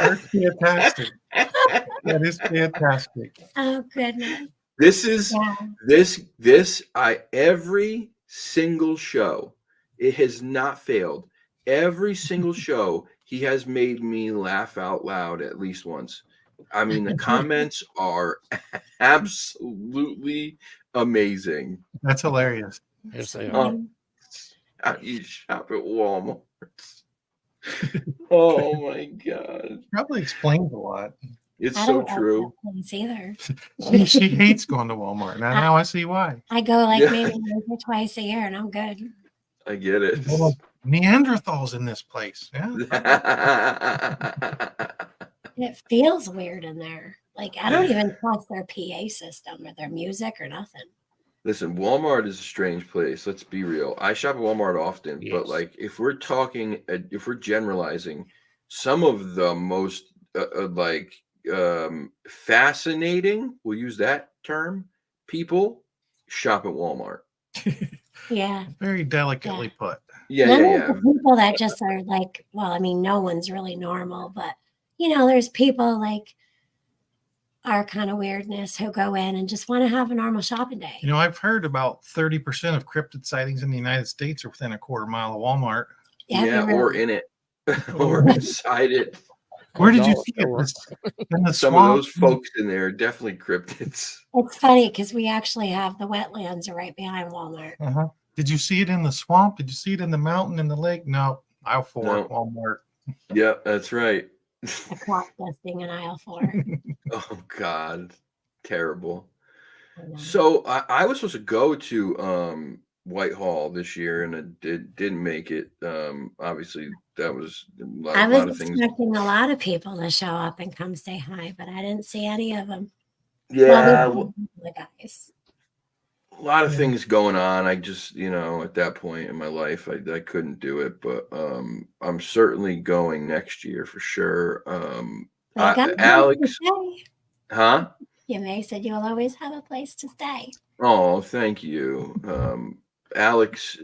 That's fantastic. That is fantastic. Oh goodness. This is Yeah. every single show, it has not failed. Every single show, he has made me laugh out loud at least once. I mean, the comments are absolutely amazing. That's hilarious. Yes, they are. How you shop at Walmart? Oh my god, Probably explains a lot. it's I so don't like true. that place either. She hates going to Walmart. Now I see why. I go like Yeah. maybe once or twice a year and I'm good. I get it. Neanderthals in this place. Yeah. It feels weird in there. Like I don't even trust their PA system or their music or nothing. Listen, Walmart is a strange place. Let's be real. I shop at Walmart often, but Yes. like if we're talking, if we're generalizing, some of the most fascinating, we'll use that term, people shop at Walmart. Yeah. Very delicately put. Yeah, Then yeah, there's yeah. the people that just are like, well, I mean, no one's really normal, but there's people like our kind of weirdness who go in and just want to have a normal shopping day. I've heard about 30% of cryptid sightings in the United States are within a quarter mile of Walmart. Have you Yeah, or really- in it, or inside it. Where did you Dollar see it? store. In the Some swamp? of those folks in there are definitely cryptids. It's funny because we actually have the wetlands are right behind Walmart. Uh-huh. Did you see it in the swamp? Did you see it in the mountain, in the lake? No. Aisle 4, No. Walmart. Yep, that's right. A clock listing in aisle 4. Oh God, terrible. I know. So I was supposed to go to Whitehall this year, and it didn't make it. Obviously, that was a lot, I lot was of things. expecting a lot of people to show up and come say hi, but I didn't see any of them. Yeah, the guys. a lot of things going on. I just, at that point in my life, I couldn't do it. But I'm certainly going next year for sure. But I got Alex, hey, huh? Yeah, May said you'll always have a place to stay. Oh, thank you. Alex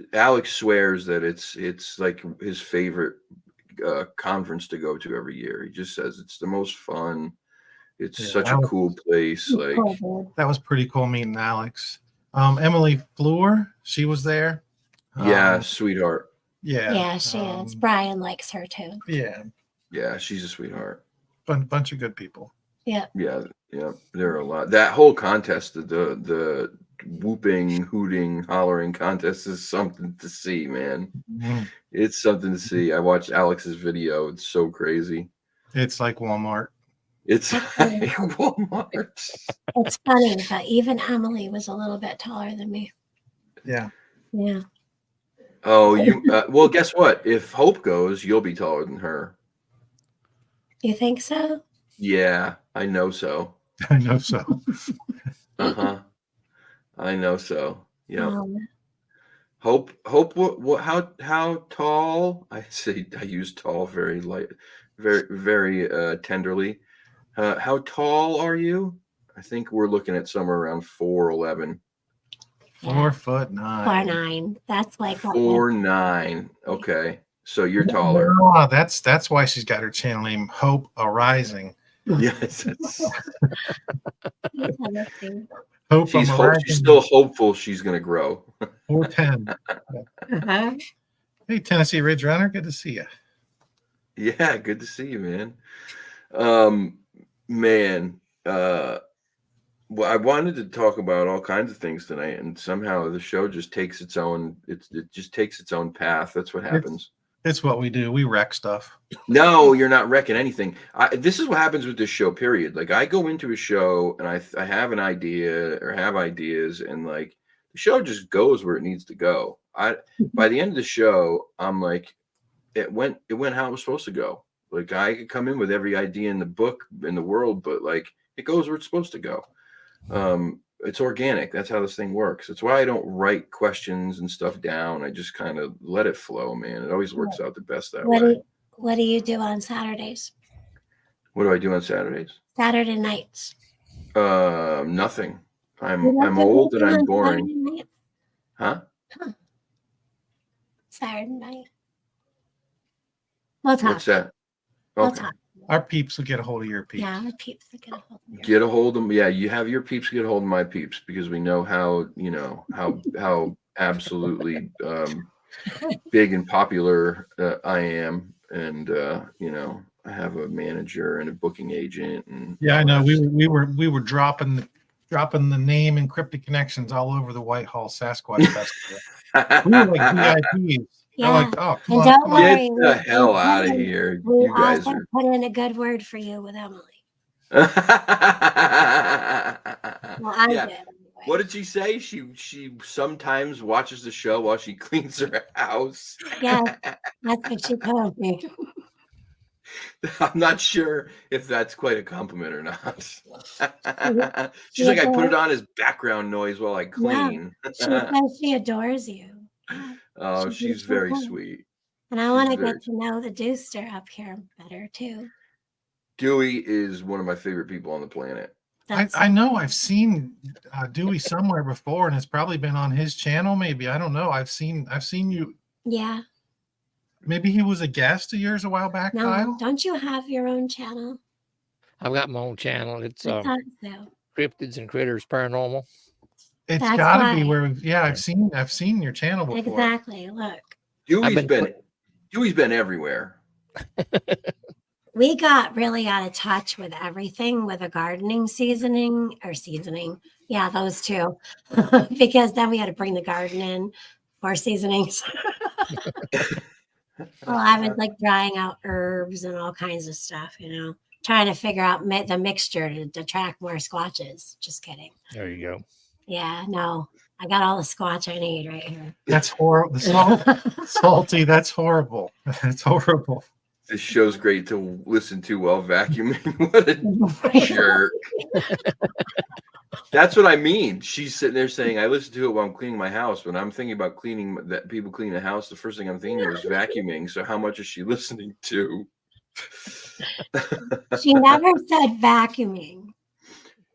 swears that it's like his favorite conference to go to every year. He just says it's the most fun. It's Yeah, such a cool place. Like, Cool, dude. that was pretty cool meeting Alex. Emily Fleur, she was there. yeah, sweetheart. Yeah. Yeah, she is. Brian likes her too. Yeah. Yeah, she's a sweetheart. Bunch of good people. Yeah. Yeah, there are a lot. That whole contest, the whooping, hooting, hollering contest is something to see, man. Mhm. It's something to see. I watched Alex's video. It's so crazy. It's like Walmart. It's like Walmart. It's funny, but even Emily was a little bit taller than me. Yeah. Yeah. Oh, you well, guess what? If Hope goes, you'll be taller than her. You think so? Yeah, I know so. I know so. Uh-huh. I know so. Yeah. Um, Hope what how tall? I use tall very light, very tenderly. How tall are you? I think we're looking at somewhere around 4'11". 4'9". 4'9". That's like what 4'9". Okay. So you're taller. Oh, that's why she's got her channel name Hope Arising. Yes. Hope She's Arising. she's still hopeful she's gonna grow. 4'10". Uh-huh. Hey, Tennessee Ridge Runner, good to see you. Yeah, good to see you, man. Man, well, I wanted to talk about all kinds of things tonight, and somehow the show just takes its own. It just takes its own path. That's what happens. It's what we do. We wreck stuff. No, you're not wrecking anything. This is what happens with this show. Period. Like I go into a show and I have an idea or have ideas, and like the show just goes where it needs to go. By the end of the show, I'm like, it went how it was supposed to go. Like I could come in with every idea in the book in the world, but like it goes where it's supposed to go. It's organic. That's how this thing works. That's why I don't write questions and stuff down. I just kind of let it flow, man. It always works out the best that way. What do you do on Saturdays? What do I do on Saturdays? Saturday nights. Nothing. You I'm don't do old and anything I'm on boring. Saturday night? Huh? Saturday night. We'll talk. What's that? We'll Okay. talk. Our peeps will get a hold of your peeps. Yeah, our peeps are gonna hold you. Get a hold of them. Yeah, you have your peeps get a hold of my peeps because we know how how absolutely big and popular I am, and I have a manager and a booking agent, and Yeah, I all know. that We were dropping the name and Cryptid Connections all over the Whitehall Sasquatch Festival. We were like VIPs. Yeah. Like, oh, come And on, don't come on. worry. Get the hell out of here. We You guys also are. put in a good word for you with Emily. Well, I Yeah. did. Anyway. What did she say? She sometimes watches the show while she cleans her house. Yeah, that's what she told me. I'm not sure if that's quite a compliment or not. She's like, I put it on as background noise while I clean. She says she adores you. Oh, she's very sweet. And I She's want to very get to know the Deuster up here better too. Dewey is one of my favorite people on the planet. I know I've seen Dewey somewhere before, and it's probably been on his channel. Maybe, I don't know. I've seen you. Yeah. Maybe he was a guest of yours a while back. No, Kyle? don't you have your own channel? I've got my own channel. It's I thought so. Cryptids and Critters Paranormal. It's That's got to why. be where. Yeah, I've seen your channel before. Exactly. Look, Dewey's been been everywhere. we got really out of touch with everything with the gardening seasoning. Yeah, those two. Because then we had to bring the garden in for seasonings. Well, I was like drying out herbs and all kinds of stuff, trying to figure out the mixture to attract more squatches. Just kidding. There you go. Yeah, no, I got all the squatch I need right here. That's horrible. Salty. That's horrible. That's horrible. This show's great to listen to while vacuuming. What a jerk. That's what I mean. She's sitting there saying, I listen to it while I'm cleaning my house. When I'm thinking about people cleaning the house, the first thing I'm thinking of is vacuuming. So how much is she listening to? She never said vacuuming.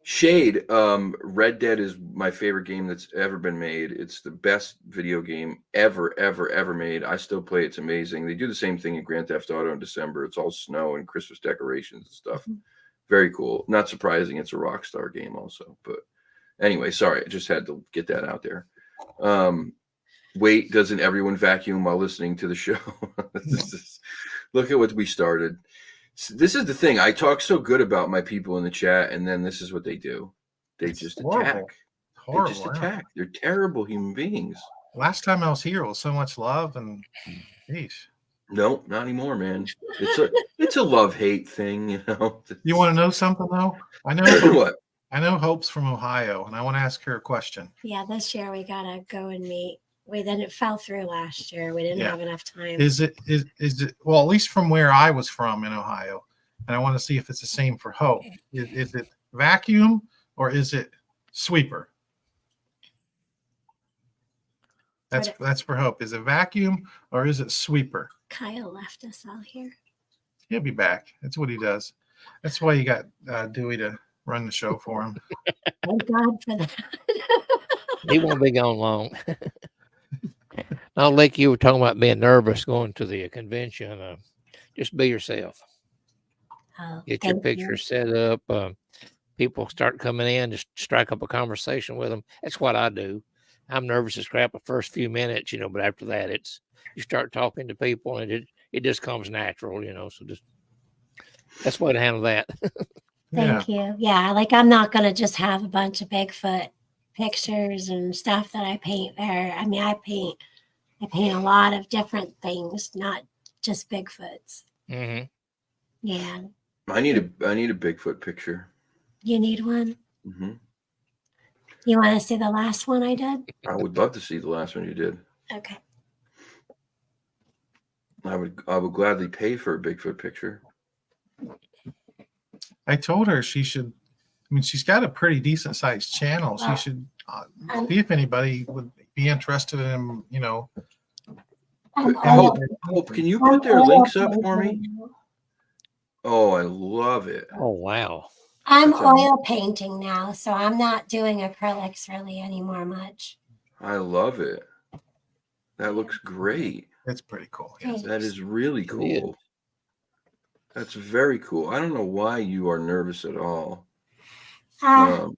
Shade, Red Dead is my favorite game that's ever been made. It's the best video game ever made. I still play it. It's amazing. They do the same thing in Grand Theft Auto in December. It's all snow and Christmas decorations and stuff. Very cool. Not surprising. It's a Rockstar game also. But anyway, sorry. I just had to get that out there. Wait, doesn't everyone vacuum while listening to the show? Look at what we started. This is the thing. I talk so good about my people in the chat, and then this is what they do. They just attack. Horrible. They just attack. They're terrible human beings. Last time I was here, it was so much love, and geez. Nope, not anymore, man. It's a love-hate thing, you know. You want to know something though? I know what? I know Hope's from Ohio, and I want to ask her a question. Yeah, this year we gotta go and meet. It fell through last year. We didn't have enough time. Is it well, at least from where I was from in Ohio, and I want to see if it's the same for Hope. Is it vacuum or is it sweeper? That's for Hope. Is it vacuum or is it sweeper? Kyle left us all here. He'll be back. That's what he does. That's why you got Dewey to run the show for him. Thank God for that. He won't be gone long. Now, like you were talking about being nervous going to the convention, just be yourself. Oh, Get your pictures set up. People start coming in, just strike up a conversation with them. That's what I do. I'm nervous as crap the first few minutes, you know, but after that, you start talking to people and it just comes natural, you know. So just that's the way to handle that. Thank you. Yeah, like I'm not gonna just have a bunch of Bigfoot pictures and stuff that I paint there. I mean, I paint a lot of different things, not just Bigfoots. Mm-hmm. Yeah. I need a Bigfoot picture. You need one? Mm-hmm. You want to see the last one I did? I would love to see the last one you did. Okay. I would gladly pay for a Bigfoot picture. I told her she should. I mean, she's got a pretty decent sized channel. She should see if anybody would be interested in, you know. Hope, can you put their links up for me? Oh, I love it. Oh, wow. I'm oil painting now, so I'm not doing acrylics really anymore much. I love it. That looks great. That's pretty cool. Yes. That is really cool. That's very cool. I don't know why you are nervous at all. I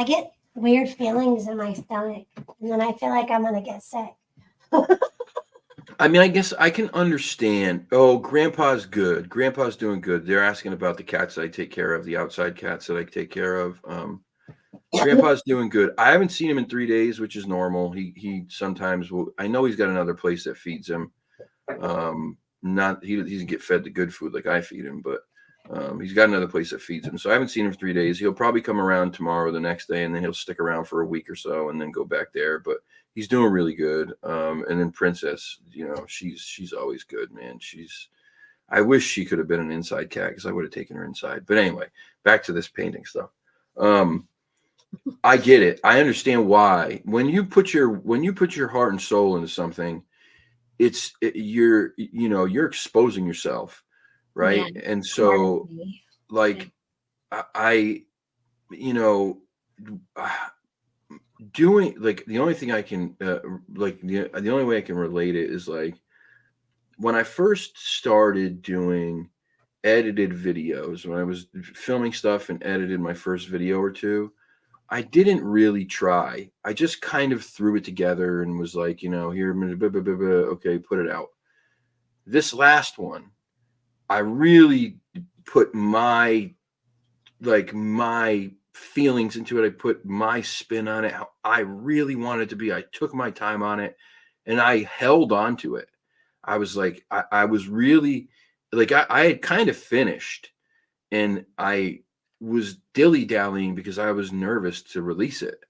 get weird feelings in my stomach, and then I feel like I'm going to get sick. I mean, I guess I can understand. Oh, Grandpa's good. Grandpa's doing good. They're asking about the cats that I take care of, the outside cats that I take care of. Grandpa's doing good. I haven't seen him in 3 days, which is normal. He sometimes will. I know he's got another place that feeds him. He doesn't get fed the good food like I feed him, but he's got another place that feeds him. So I haven't seen him for 3 days. He'll probably come around tomorrow or the next day, and then he'll stick around for a week or so and then go back there. But he's doing really good. And then Princess, you know, she's always good, man. I wish she could have been an inside cat because I would have taken her inside. But anyway, back to this painting stuff. I get it. I understand why. When you put your heart and soul into something, you're exposing yourself, right? Yeah, and so like I doing like the only thing I can the only way I can relate it is like when I first started doing edited videos, when I was filming stuff and edited my first video or two, I didn't really try. I just kind of threw it together and was like, here, okay, put it out. This last one, I really put my feelings into it. I put my spin on it, how I really wanted it to be. I took my time on it and I held on to it. I was like, I was really like, I had kind of finished and I was dilly-dallying because I was nervous to release it.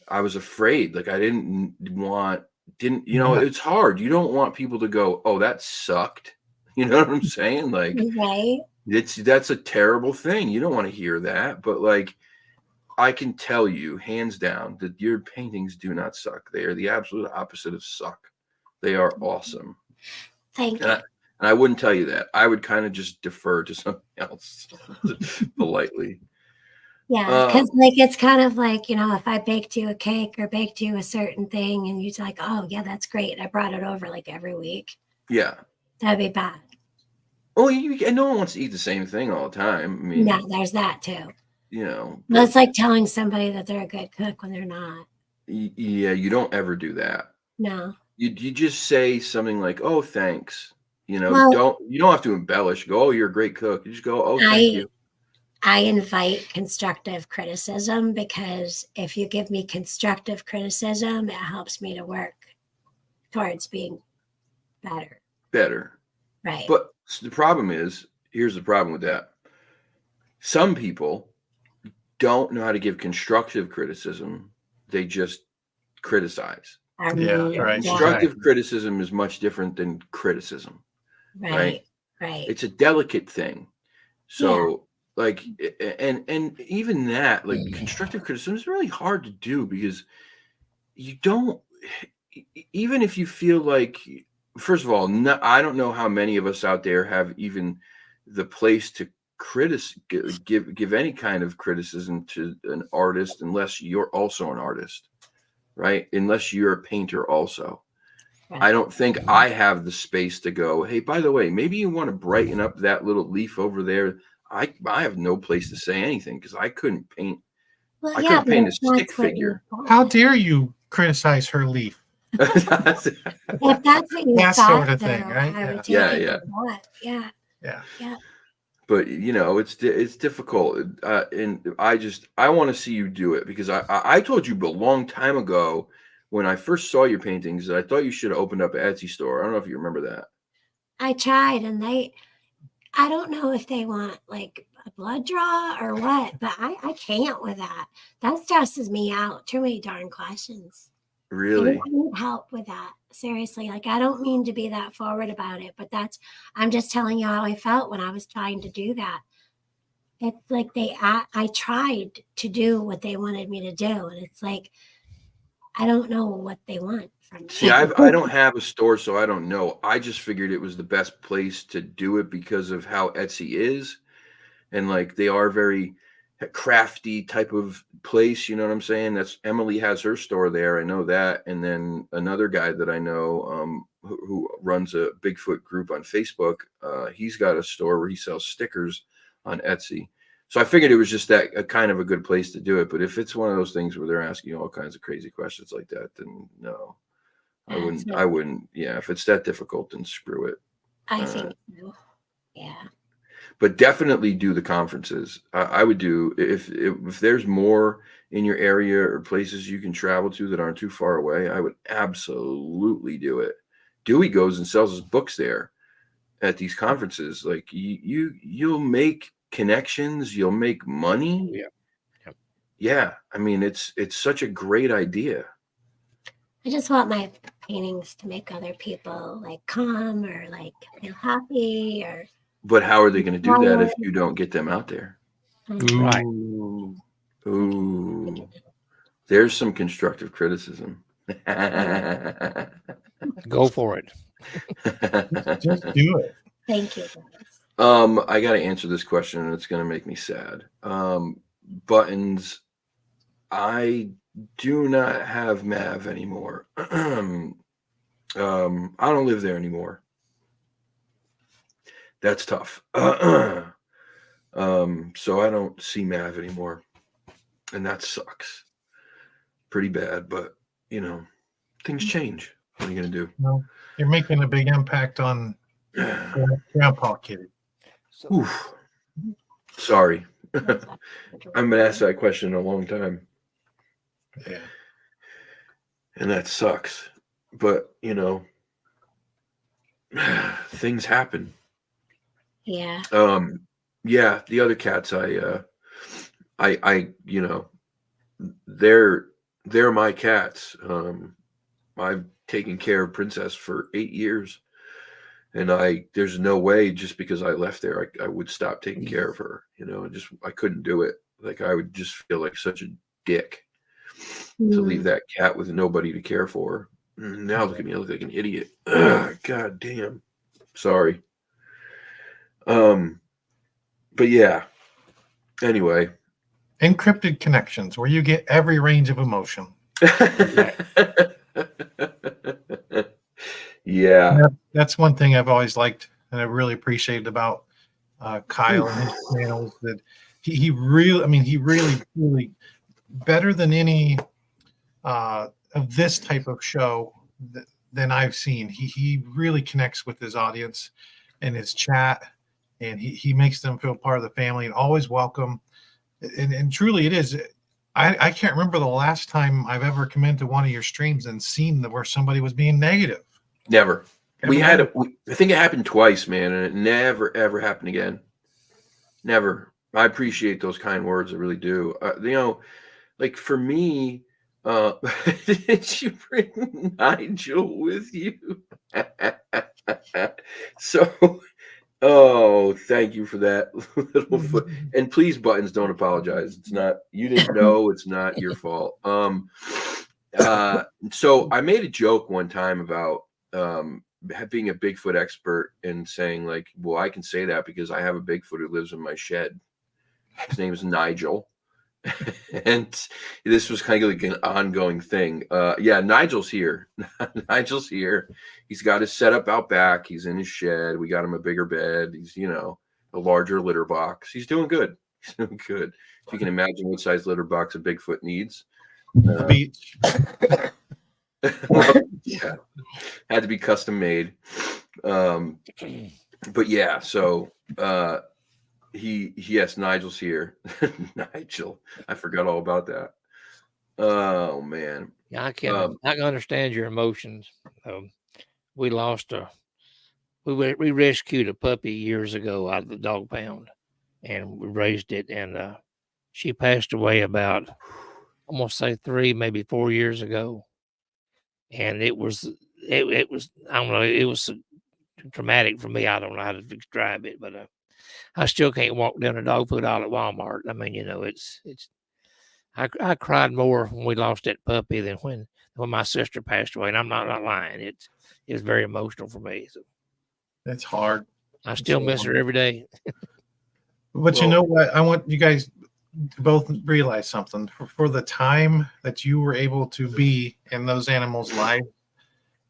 I was afraid. Like I it's hard. You don't want people to go, oh, that sucked. You know what I'm saying? Like, right. That's a terrible thing. You don't want to hear that. But like, I can tell you hands down that your paintings do not suck. They are the absolute opposite of suck. They are awesome. Thank you. And I wouldn't tell you that. I would kind of just defer to something else politely. Yeah, because like it's kind of like, if I baked you a cake or baked you a certain thing and you're like, oh yeah, that's great. I brought it over like every week. Yeah. That'd be bad. Oh, and no one wants to eat the same thing all the time. I mean, No, there's that too. But That's like telling somebody that they're a good cook when they're not. yeah, you don't ever do that. No. You just say something like, "Oh, thanks." Well, you don't have to embellish. Go, "Oh, you're a great cook." You just go, "Oh, thank you." I invite constructive criticism because if you give me constructive criticism, it helps me to work towards being better. Better. Right. But the problem is, here's the problem with that. Some people don't know how to give constructive criticism. They just criticize. Yeah, right. Constructive criticism is much different than criticism. Right. It's a delicate thing. So like, and even that, like constructive criticism is really hard to do because you don't, even if you feel like, first of all, I don't know how many of us out there have even the place to give any kind of criticism to an artist unless you're also an artist, right? Unless you're a painter also. I don't think I have the space to go, hey, by the way, maybe you want to brighten up that little leaf over there. I have no place to say anything because I couldn't paint. Well, I couldn't paint a stick figure. How dare you criticize her leaf? If that's what you That thought, sort of thing, though, right? I would Yeah. take Yeah. it to what? Yeah. Yeah. Yeah. But it's difficult, and I want to see you do it because I told you a long time ago when I first saw your paintings that I thought you should have opened up an Etsy store. I don't know if you remember that. I tried, and I don't know if they want like a blood draw or what, but I can't with that. That stresses me out. Too many darn questions. Really? I need help with that. Seriously. Like, I don't mean to be that forward about it, but I'm just telling you how I felt when I was trying to do that. It's like I tried to do what they wanted me to do. And it's like, I don't know what they want from me. See, I don't have a store, so I don't know. I just figured it was the best place to do it because of how Etsy is. And like they are very crafty type of place, you know what I'm saying? That's Emily has her store there. I know that. And then another guy that I know who runs a Bigfoot group on Facebook, he's got a store where he sells stickers on Etsy. So I figured it was just that a kind of a good place to do it. But if it's one of those things where they're asking you all kinds of crazy questions like that, then no, I wouldn't. Yeah. If it's that difficult, then screw it. I think so. Yeah. But definitely do the conferences. I would do if there's more in your area or places you can travel to that aren't too far away. I would absolutely do it. Dewey goes and sells his books there at these conferences. Like you'll make connections, you'll make money. Yeah. Yeah. I mean, it's such a great idea. I just want my paintings to make other people like calm or like feel happy or. But how are they going to do that if you don't get them out there? Right. Ooh. There's some constructive criticism. Go for it. Just do it. Thank you, guys. I got to answer this question, and it's going to make me sad. Buttons. I do not have Mav anymore. I don't live there anymore. That's tough. So I don't see Mav anymore, and that sucks. Pretty bad, but things change. What are you gonna do? No, you're making a big impact on Grandpa Kitty. Oof. Sorry. I've been asked that question in a long time. Yeah. And that sucks. But, things happen. Yeah. Yeah, the other cats they're my cats. I've taken care of Princess for 8 years. And there's no way just because I left there, I would stop taking care of her. I couldn't do it. Like I would just feel like such a dick to leave that cat with nobody to care for. Now look at me, I look like an idiot. God damn. Sorry. But yeah. Anyway, Encrypted connections, where you get every range of emotion. Yeah. That's one thing I've always liked and I really appreciated about Kyle and his channels, that he really, I mean, he really better than any of this type of show than I've seen. He really connects with his audience and his chat, and he makes them feel part of the family and always welcome. And truly it is. I can't remember the last time I've ever come into one of your streams and seen where somebody was being negative. Never. We Never. had I think it happened twice, man, and it never ever happened again. Never. I appreciate those kind words. I really do. You know, like for me, did you bring Nigel with you? So, oh, thank you for that little foot. And please, Buttons, don't apologize. It's not, you didn't know, it's not your fault. So I made a joke one time about being a Bigfoot expert and saying, like, well, I can say that because I have a Bigfoot who lives in my shed. His name is Nigel. And this was kind of like an ongoing thing. Yeah, Nigel's here. Nigel's here. He's got his setup out back. He's in his shed. We got him a bigger bed. He's, you know, a larger litter box. He's doing good. He's doing good. If you can imagine what size litter box a Bigfoot needs. Beach. Yeah, had to be custom made. But yeah, so yes, Nigel's here. Nigel, I forgot all about that. Oh man. Yeah, I can understand your emotions. We lost we rescued a puppy years ago out of the dog pound, and we raised it, and she passed away about, I'm gonna say 3, maybe 4 years ago. And it was I don't know, it was traumatic for me. I don't know how to describe it, but I still can't walk down a dog food aisle at Walmart. I mean, you know, it's I cried more when we lost that puppy than when my sister passed away, and I'm not lying. It's very emotional for me. So It's hard. I still miss her every day. But you know what? I want you guys to both realize something. For the time that you were able to be in those animals' lives,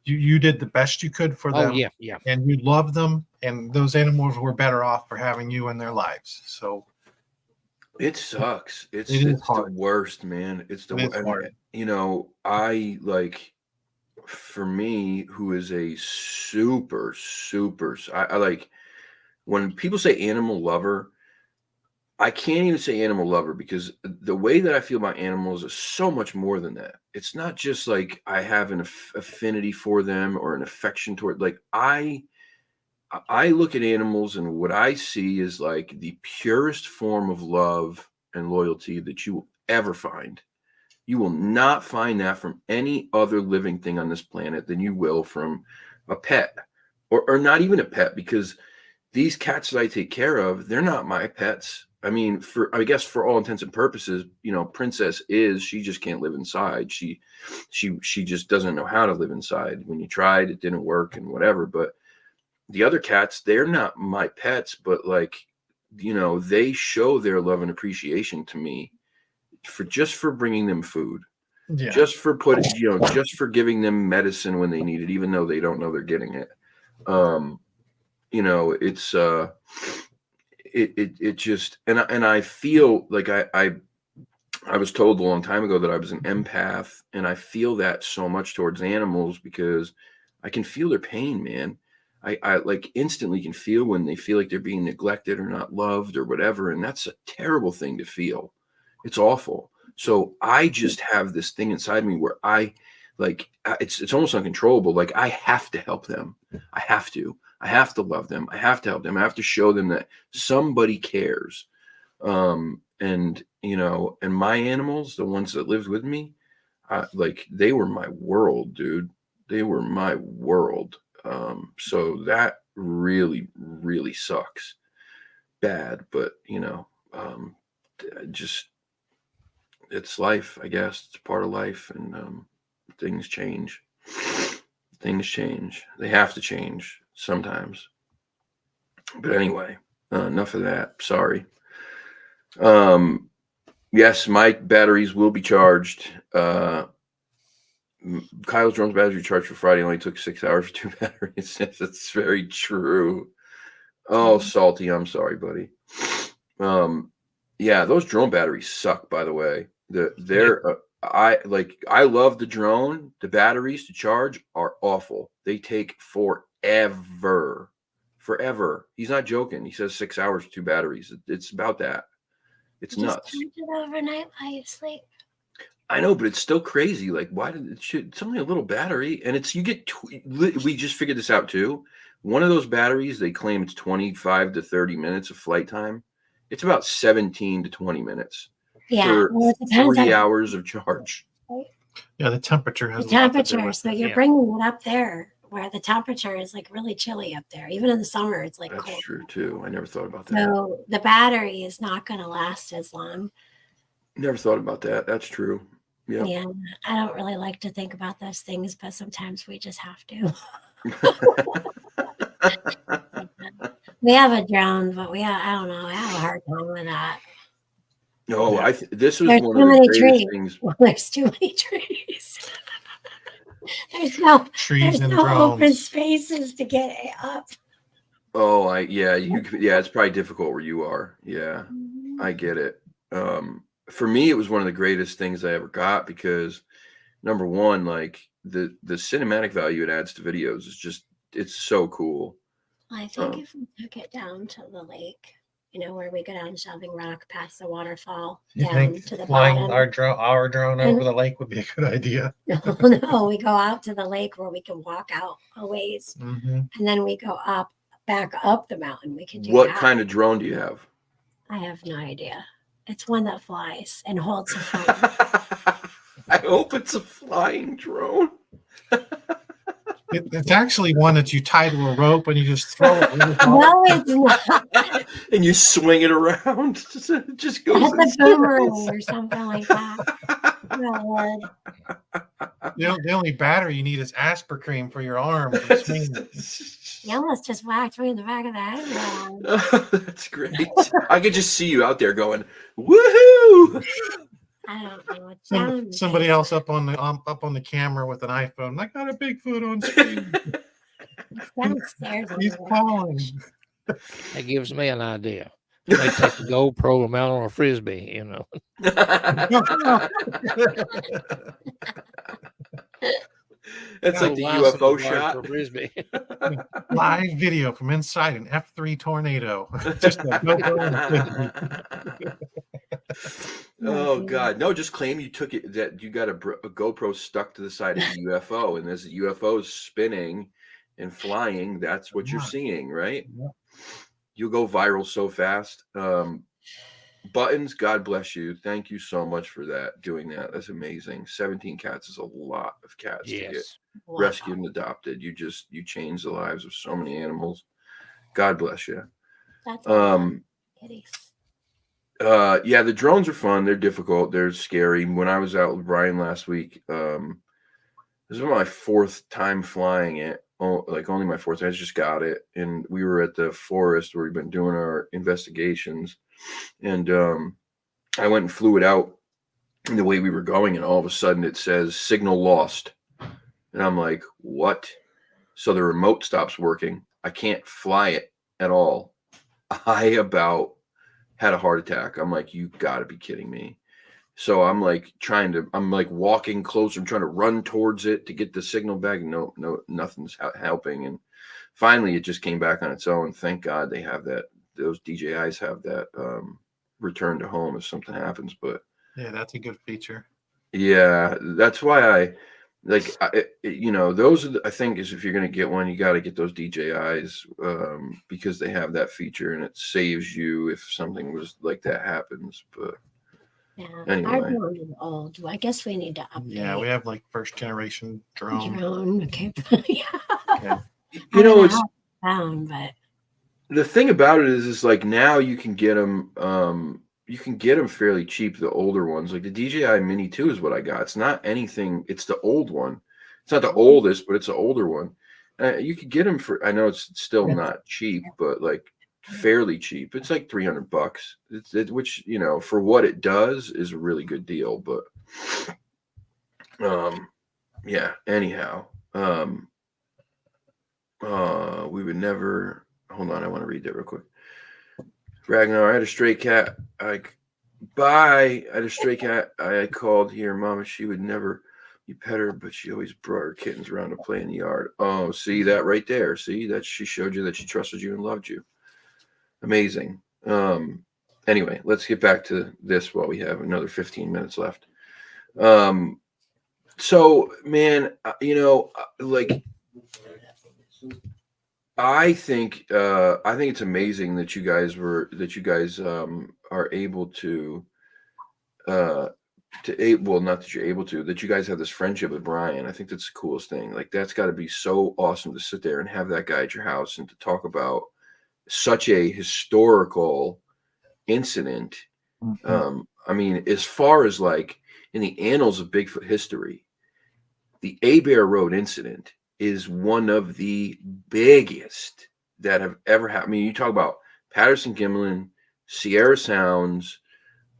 you did the best you could for them. Oh, yeah. And you loved them, and those animals were better off for having you in their lives. So it sucks. It's hard. the worst, man. It's the worst. You know, I like, for me, who is a super, I like when people say animal lover, I can't even say animal lover because the way that I feel about animals is so much more than that. It's not just like I have an affinity for them or an affection toward, like I look at animals and what I see is like the purest form of love and loyalty that you will ever find. You will not find that from any other living thing on this planet than you will from a pet, or not even a pet, because these cats that I take care of, they're not my pets. I mean, I guess for all intents and purposes, you know, Princess she just can't live inside. She just doesn't know how to live inside. When you tried, it didn't work and whatever. But the other cats, they're not my pets, but like, you know, they show their love and appreciation to me for bringing them food, just for just for giving them medicine when they need it, even though they don't know they're getting it. You know, it's it just, and I feel like I was told a long time ago that I was an empath, and I feel that so much towards animals because I can feel their pain, man. I like instantly can feel when they feel like they're being neglected or not loved or whatever, and that's a terrible thing to feel. It's awful. So I just have this thing inside me where it's almost uncontrollable. Like I have to help them. I have to love them. I have to help them. I have to show them that somebody cares. And you know, and my animals, the ones that lived with me, like they were my world, dude. They were my world. So that really, really sucks. Bad, but you know, just it's life, I guess. It's part of life, and things change. Things change. They have to change sometimes. But anyway, enough of that. Sorry. Yes, my batteries will be charged. Kyle's drone's battery charged for Friday only took 6 hours for 2 batteries. That's very true. Oh, Salty, I'm sorry, buddy. Yeah, those drone batteries suck, by the way. I love the drone. The batteries to charge are awful. They take forever. Forever. He's not joking. He says 6 hours, 2 batteries. It's about that. It's nuts. Just charge it overnight while you sleep. I know, but it's still crazy. Like, why did it's only a little battery, and we just figured this out too. One of those batteries, they claim it's 25 to 30 minutes of flight time. It's about 17 to 20 minutes for 3 hours of charge. Yeah, the temperature has the temperature. So you're bringing it up there where the temperature is like really chilly up there. Even in the summer, it's like That's cold. true too. I never thought about that. So the battery is not going to last as long. Never thought about that. That's true. Yeah. Yeah, I don't really like to think about those things, but sometimes we just have to. We have a drone, but I don't know. I have a hard time with that. No, this was There's one too of the many greatest trees. things. Well, there's too many trees. There's no trees and open drones. spaces to get it up. Oh, it's probably difficult where you are. Yeah, I get it. For me, it was one of the greatest things I ever got because number one, like the cinematic value it adds to videos is it's so cool. I think if we took it down to the lake, where we go down Shelving Rock past the waterfall, down to the flying bottom. our drone over the lake would be a good idea. No, we go out to the lake where we can walk out a ways, and then we go back up the mountain. We can do What that. kind of drone do you have? I have no idea. It's one that flies and holds a phone. I hope it's a flying drone. It's actually one that you tie to a rope and you just throw it. No, it's not. And you swing it around. It just goes. It's a boomerang or something like that. The only battery you need is Aspercream for your arm. You almost just whacked me in the back of the head. Oh, that's great. I could just see you out there going, woohoo! I don't know what sounds. Somebody else up on the camera with an iPhone. I got a Bigfoot on screen. Downstairs. He's calling. That gives me an idea. They take the GoPro and mount on a frisbee, That's like the UFO shot. Frisbee. Live video from inside an F3 tornado. Just a Oh God! No, just claim you took it. That you got a GoPro stuck to the side of the UFO, and as the UFO is spinning and flying, that's what you're seeing, right? Yeah. You'll go viral so fast. Buttons, God bless you. Thank you so much for doing that. That's amazing. 17 cats is a lot of cats to get rescued and adopted. You change the lives of so many animals. God bless you. That's kitties. Yeah, the drones are fun. They're difficult. They're scary. When I was out with Brian last week, this was my 4th time flying it. Only my 4th. I just got it, and we were at the forest where we've been doing our investigations, and I went and flew it out the way we were going, and all of a sudden it says signal lost, and I'm like, what? So the remote stops working. I can't fly it at all. I about had a heart attack. I'm like, you got to be kidding me. So I'm like walking closer. I'm trying to run towards it to get the signal back. No, nothing's helping. And finally it just came back on its own. Thank God they have that. Those DJIs have that return to home if something happens. But yeah, that's a good feature. Yeah, that's why those are I think is if you're going to get one, you got to get those DJIs because they have that feature and it saves you if something was like that happens. But yeah, anyway. Our drone is old. I guess we need to update. Yeah, we have like 1st generation drone. Okay. Okay. It's but the thing about it is like now you can get them. You can get them fairly cheap. The older ones, like the DJI Mini 2, is what I got. It's not anything. It's the old one. It's not the oldest, but it's the older one. You could get them for. I know it's still not cheap, but like fairly cheap. It's like $300. Which, you know, for what it does is a really good deal. But yeah. Anyhow, we would never. Hold on, I want to read that real quick. Ragnar, I had a stray cat. I had a stray cat. I called here, Mama. She would never. You pet her, but she always brought her kittens around to play in the yard. Oh, see that right there. See that she showed you that she trusted you and loved you. Amazing. Anyway, let's get back to this while we have another 15 minutes left. So, man, you know, like, I think it's amazing that you guys are able to well, not that you're able to, that you guys have this friendship with Brian. I think that's the coolest thing. Like, that's got to be so awesome to sit there and have that guy at your house and to talk about such a historical incident. Mhm. I mean, as far as like in the annals of Bigfoot history, the Bear Road incident is one of the biggest that have ever happened. I mean, you talk about Patterson Gimlin, Sierra Sounds,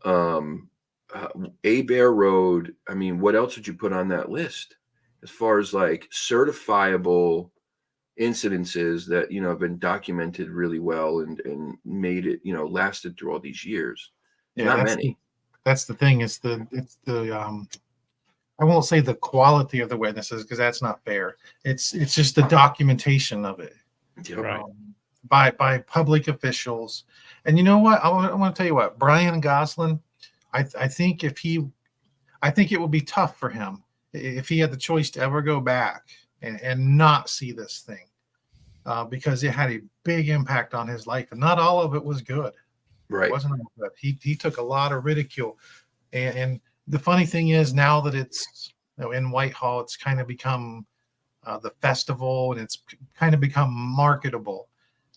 Bear Road. I mean, what else would you put on that list as far as like certifiable incidences that, you know, have been documented really well and made it, you know, lasted through all these years? Yeah, Not many. That's the thing. It's the I won't say the quality of the witnesses because that's not fair. It's just the documentation of it. Yep. Right. By public officials. And you know what? I want to tell you what, Brian Goslin, I think I think it would be tough for him if he had the choice to ever go back and not see this thing, because it had a big impact on his life, and not all of it was good. Right. It wasn't all good. He took a lot of ridicule, and the funny thing is now that it's, you know, in Whitehall, it's kind of become the festival, and it's kind of become marketable.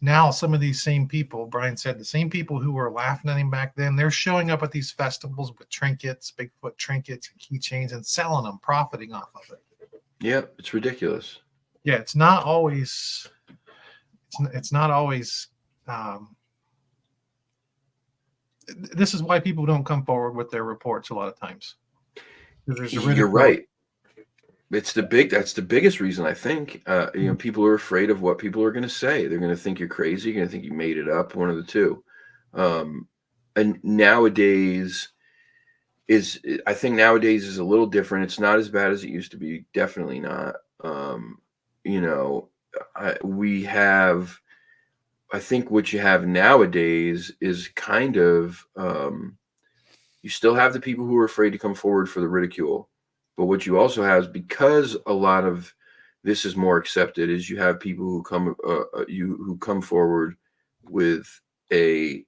Now, some of these same people, Brian said, the same people who were laughing at him back then, they're showing up at these festivals with trinkets, Bigfoot trinkets and keychains, and selling them, profiting off of it. Yeah, it's ridiculous. Yeah, it's not always. It's not always. This is why people don't come forward with their reports a lot of times. There's a You're right. That's the biggest reason, I think. You know, people are afraid of what people are going to say. They're going to think you're crazy. You're going to think you made it up. One of the two. And nowadays I think nowadays is a little different. It's not as bad as it used to be. Definitely not. You know, I think what you have nowadays is kind of, you still have the people who are afraid to come forward for the ridicule. But what you also have is, because a lot of this is more accepted, is you have people who come forward with a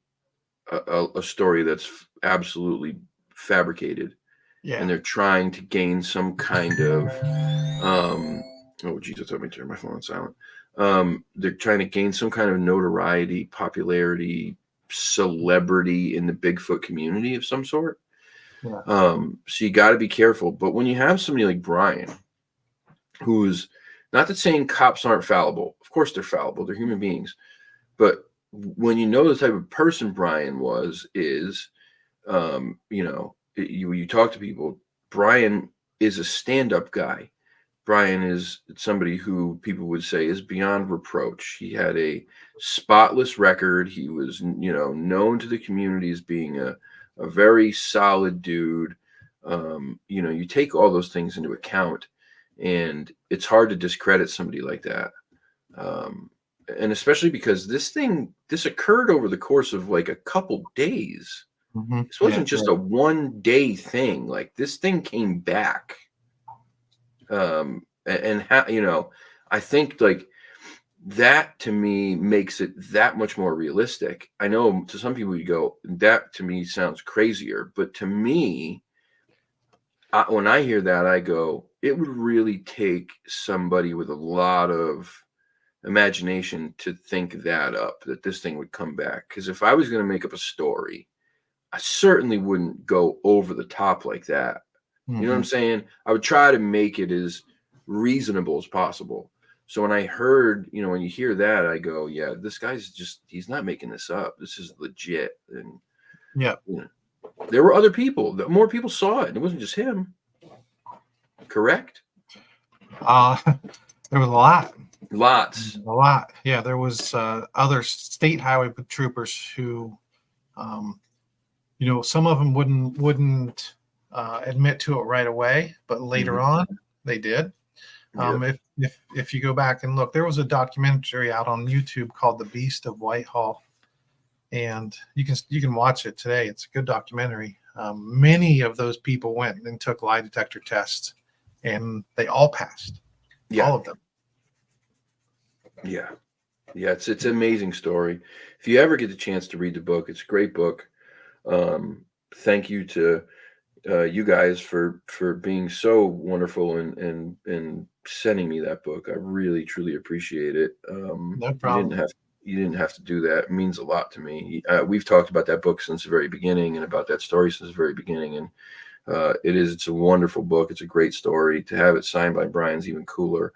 story that's absolutely fabricated, Yeah. and they're trying to gain some kind of oh Jesus, let me turn my phone on silent. They're trying to gain some kind of notoriety, popularity, celebrity in the Bigfoot community of some sort. Yeah. So you got to be careful. But when you have somebody like Brian, who's, not that saying cops aren't fallible, of course they're fallible, they're human beings, but when you know the type of person Brian is, you know, you talk to people, Brian is a stand-up guy. Brian is somebody who people would say is beyond reproach. He had a spotless record. He was, you know, known to the community as being a very solid dude. You know, you take all those things into account, and it's hard to discredit somebody like that. And especially because this occurred over the course of like a couple days. Mm-hmm. This wasn't just a one-day thing. Like, this thing came back. And how, you know, I think like that to me makes it that much more realistic. I know to some people you go, that to me sounds crazier, but to me, when I hear that, I go, it would really take somebody with a lot of imagination to think that up, that this thing would come back. Because if I was going to make up a story, I certainly wouldn't go over the top like that. You know what I'm saying? I would try to make it as reasonable as possible. So when I heard, when you hear that, I go, yeah, this guy's he's not making this up. This is legit. And Yeah. There were other people. More people saw it. It wasn't just him. Correct? There was a lot. Lots. A lot. Yeah, there was other state highway troopers who, some of them wouldn't admit to it right away, but later on they did. If you go back and look, there was a documentary out on YouTube called "The Beast of Whitehall," and you can watch it today. It's a good documentary. Many of those people went and took lie detector tests, and they all passed. Yeah. All of them. Yeah. It's an amazing story. If you ever get the chance to read the book, it's a great book. Thank you to you guys for being so wonderful and sending me that book. I really truly appreciate it. No problem. You didn't have to do that. It means a lot to me. We've talked about that book since the very beginning, and about that story since the very beginning. And it's a wonderful book. It's a great story. To have it signed by Brian's even cooler.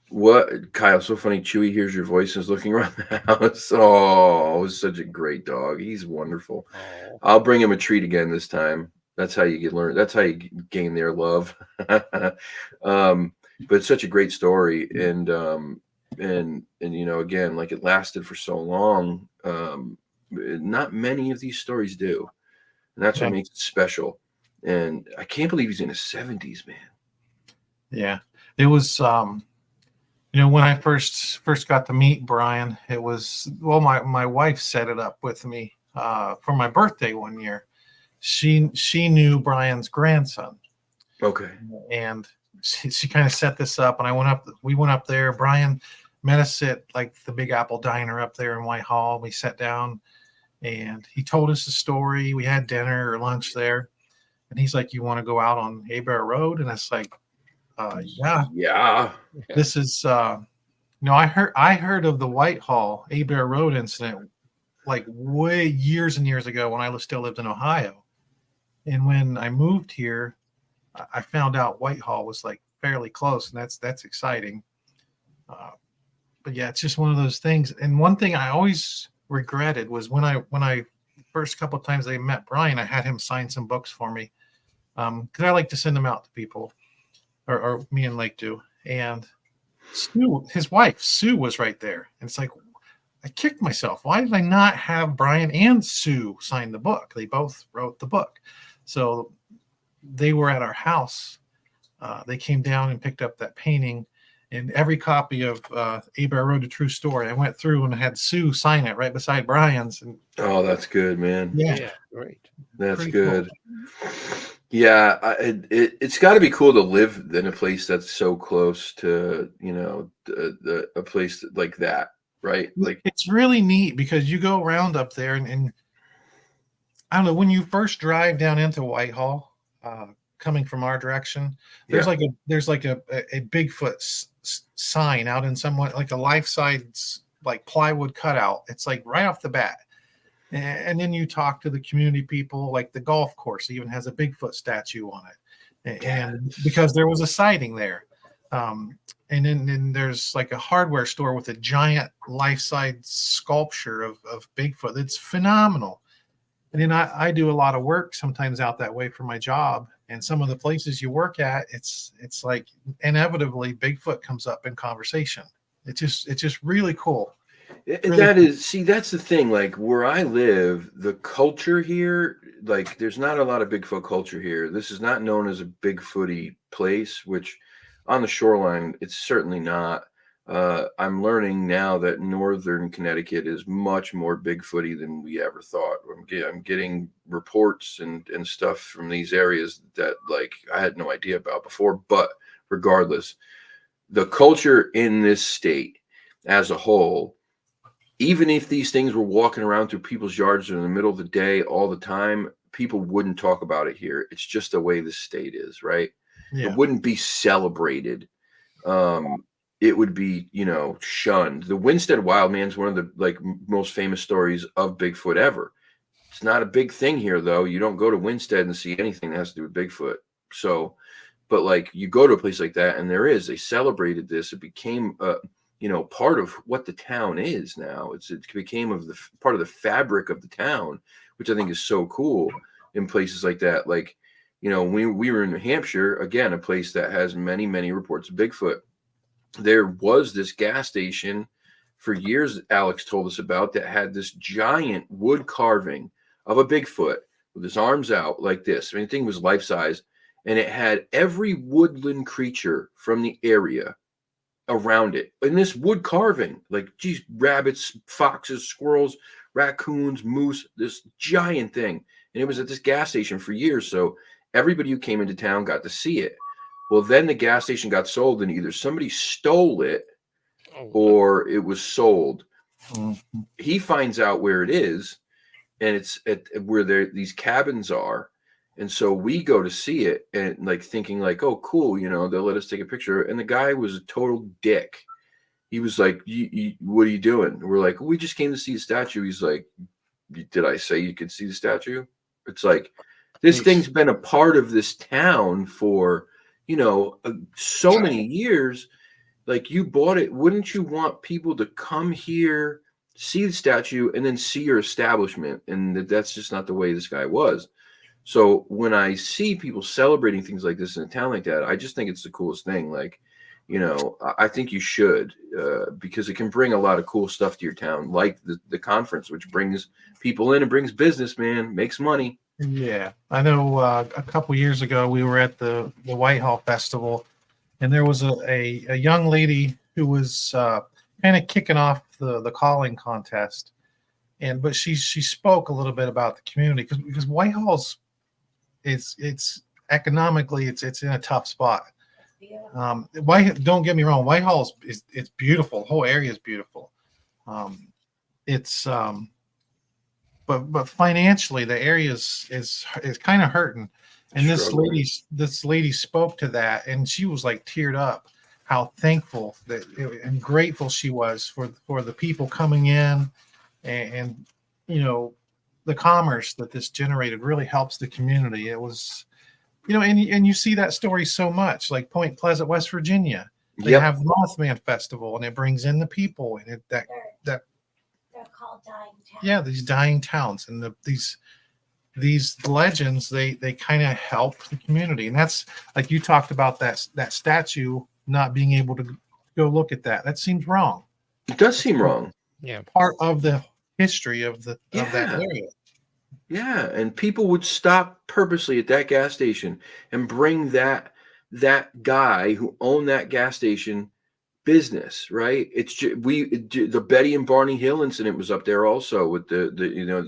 What, Kyle? So funny. Chewy hears your voice and is looking around the house. Oh, it was such a great dog. He's wonderful. Oh. I'll bring him a treat again this time. That's how you learn. That's how you gain their love. But it's such a great story, and again, like, it lasted for so long. Not many of these stories do, and that's what makes it special. And I can't believe he's in his 70s, man. Yeah, it was. When I first got to meet Brian, it was, my wife set it up with me for my birthday one year. She knew Brian's grandson. Okay. And she kind of set this up, and we went up there. Brian met us at like the Big Apple Diner up there in Whitehall. We sat down and he told us the story. We had dinner or lunch there, and he's like, "You want to go out on Abear Road?" And it's like, yeah. This is I heard of the Whitehall Abear Road incident like way years and years ago when I still lived in Ohio. And when I moved here, I found out Whitehall was like fairly close, and that's exciting. But yeah, it's just one of those things. And one thing I always regretted was when I first couple of times I met Brian, I had him sign some books for me because I like to send them out to people, or me and Lake do. And Sue, his wife, Sue, was right there, and it's like, I kicked myself. Why did I not have Brian and Sue sign the book? They both wrote the book. So they were at our house. They came down and picked up that painting, and every copy of Abear Road, A True Story, I went through and had Sue sign it right beside Brian's. And oh, that's good, man. Yeah, great. That's pretty good. Cool. Yeah, it's got to be cool to live in a place that's so close to a place like that, right? Like, it's really neat because you go around up there, and I don't know, when you first drive down into Whitehall, coming from our direction, there's like a Bigfoot sign out in somewhat like a life size like plywood cutout. It's like right off the bat. And then you talk to the community people, like the golf course even has a Bigfoot statue on it, and because there was a sighting there. And then there's like a hardware store with a giant life-size sculpture of Bigfoot. It's phenomenal. And then I do a lot of work sometimes out that way for my job, and some of the places you work at, it's like inevitably Bigfoot comes up in conversation. It's just really cool. That's the thing. Like, where I live, the culture here, like, there's not a lot of Bigfoot culture here. This is not known as a Bigfooty place, which on the shoreline, it's certainly not. I'm learning now that northern Connecticut is much more Bigfooty than we ever thought. I'm getting reports and stuff from these areas that, like, I had no idea about before. But regardless, the culture in this state as a whole, even if these things were walking around through people's yards in the middle of the day all the time, people wouldn't talk about it here. It's just the way the state is, right? Yeah. It wouldn't be celebrated. It would be, shunned. The Winstead Wildman is one of the most famous stories of Bigfoot ever. It's not a big thing here, though. You don't go to Winstead and see anything that has to do with Bigfoot. So But like you go to a place like that, and they celebrated this. It became part of what the town is now. It became part of the fabric of the town, which I think is so cool in places like that. Like, we were in New Hampshire, again, a place that has many, many reports of Bigfoot. There was this gas station for years Alex told us about that had this giant wood carving of a Bigfoot with his arms out like this. I mean, the thing was life size, and it had every woodland creature from the area around it. And this wood carving, like, geez, rabbits, foxes, squirrels, raccoons, moose, this giant thing. And it was at this gas station for years. So everybody who came into town got to see it. Well, then the gas station got sold, and either somebody stole it or it was sold. Mm-hmm. He finds out where it is, and it's at where these cabins are. And so we go to see it, and like thinking like, oh, cool, they'll let us take a picture. And the guy was a total dick. He was like, what are you doing? And we're like, we just came to see the statue. He's like, did I say you could see the statue? It's like, this thing's been a part of this town for, so many years. Like, you bought it. Wouldn't you want people to come here, see the statue, and then see your establishment? And that's just not the way this guy was. So when I see people celebrating things like this in a town like that, I just think it's the coolest thing. Like, I think you should, because it can bring a lot of cool stuff to your town, like the conference, which brings people in and brings business, man, makes money. Yeah, I know. A couple years ago, we were at the Whitehall Festival, and there was a young lady who was kind of kicking off the calling contest, but she spoke a little bit about the community because Whitehall's it's economically it's in a tough spot. Don't get me wrong, Whitehall it's beautiful. The whole area is beautiful. But financially, the area is kind of hurting. And this lady spoke to that, and she was like teared up, how thankful and grateful she was for the people coming in, and the commerce that this generated really helps the community. It was, and you see that story so much, like Point Pleasant, West Virginia. They have the Mothman Festival, and it brings in the people, and they're called dying towns. Yeah, these dying towns, and these legends, they kind of help the community. And that's like you talked about that statue not being able to go look at that. That seems wrong. It does seem wrong. Yeah, part of the history of that area. Yeah, and people would stop purposely at that gas station and bring that guy who owned that gas station business, right? It's the Betty and Barney Hill incident was up there also with the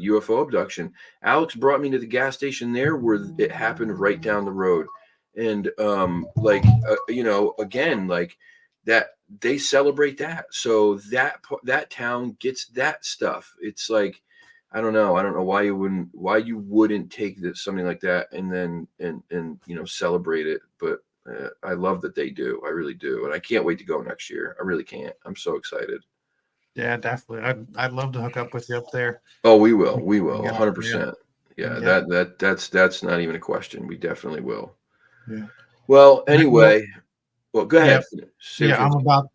UFO abduction. Alex brought me to the gas station there where it happened right down the road, and again, like that they celebrate that, so that town gets that stuff. It's like, I don't know why you wouldn't take something like that and then celebrate it, but I love that they do. I really do. And I can't wait to go next year. I really can't. I'm so excited. Yeah, definitely. I'd love to hook up with you up there. Oh, we will. 100%. Yeah. That's not even a question. We definitely will. Yeah. Well, anyway, go ahead. Yeah,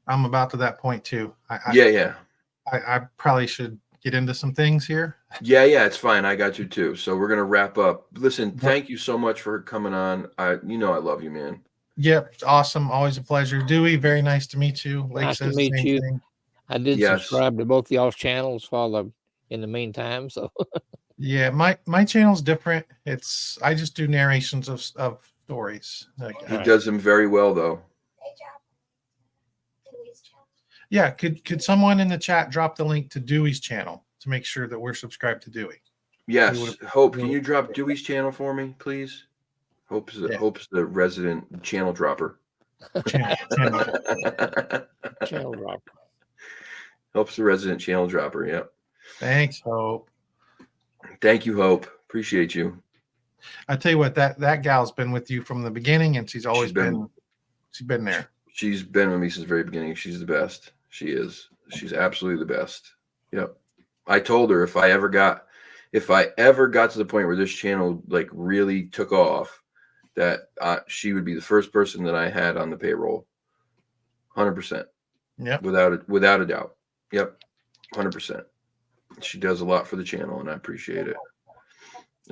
I'm about to that point too. I probably should get into some things here. Yeah, it's fine. I got you too. So we're gonna wrap up. Listen, thank you so much for coming on. I love you, man. Yep, awesome. Always a pleasure. Dewey, very nice to meet you. Nice to meet you. Thing. I did subscribe to both y'all's channels in the meantime. So yeah, my channel's different. I just do narrations of stories. He does them very well though. Yeah, could someone in the chat drop the link to Dewey's channel to make sure that we're subscribed to Dewey? Yes. Hope, can you drop Dewey's channel for me, please? Hope's the resident channel dropper. Channel dropper. Hope's the resident channel dropper. Yep. Thanks, Hope. Thank you, Hope. Appreciate you. I tell you what, that gal's been with you from the beginning, and she's always been there. She's been with me since the very beginning. She's the best. She is. She's absolutely the best. Yep. I told her if I ever got to the point where this channel like really took off, that she would be the first person that I had on the payroll. 100%. Yep. Without a doubt. Yep. 100%. She does a lot for the channel, and I appreciate it.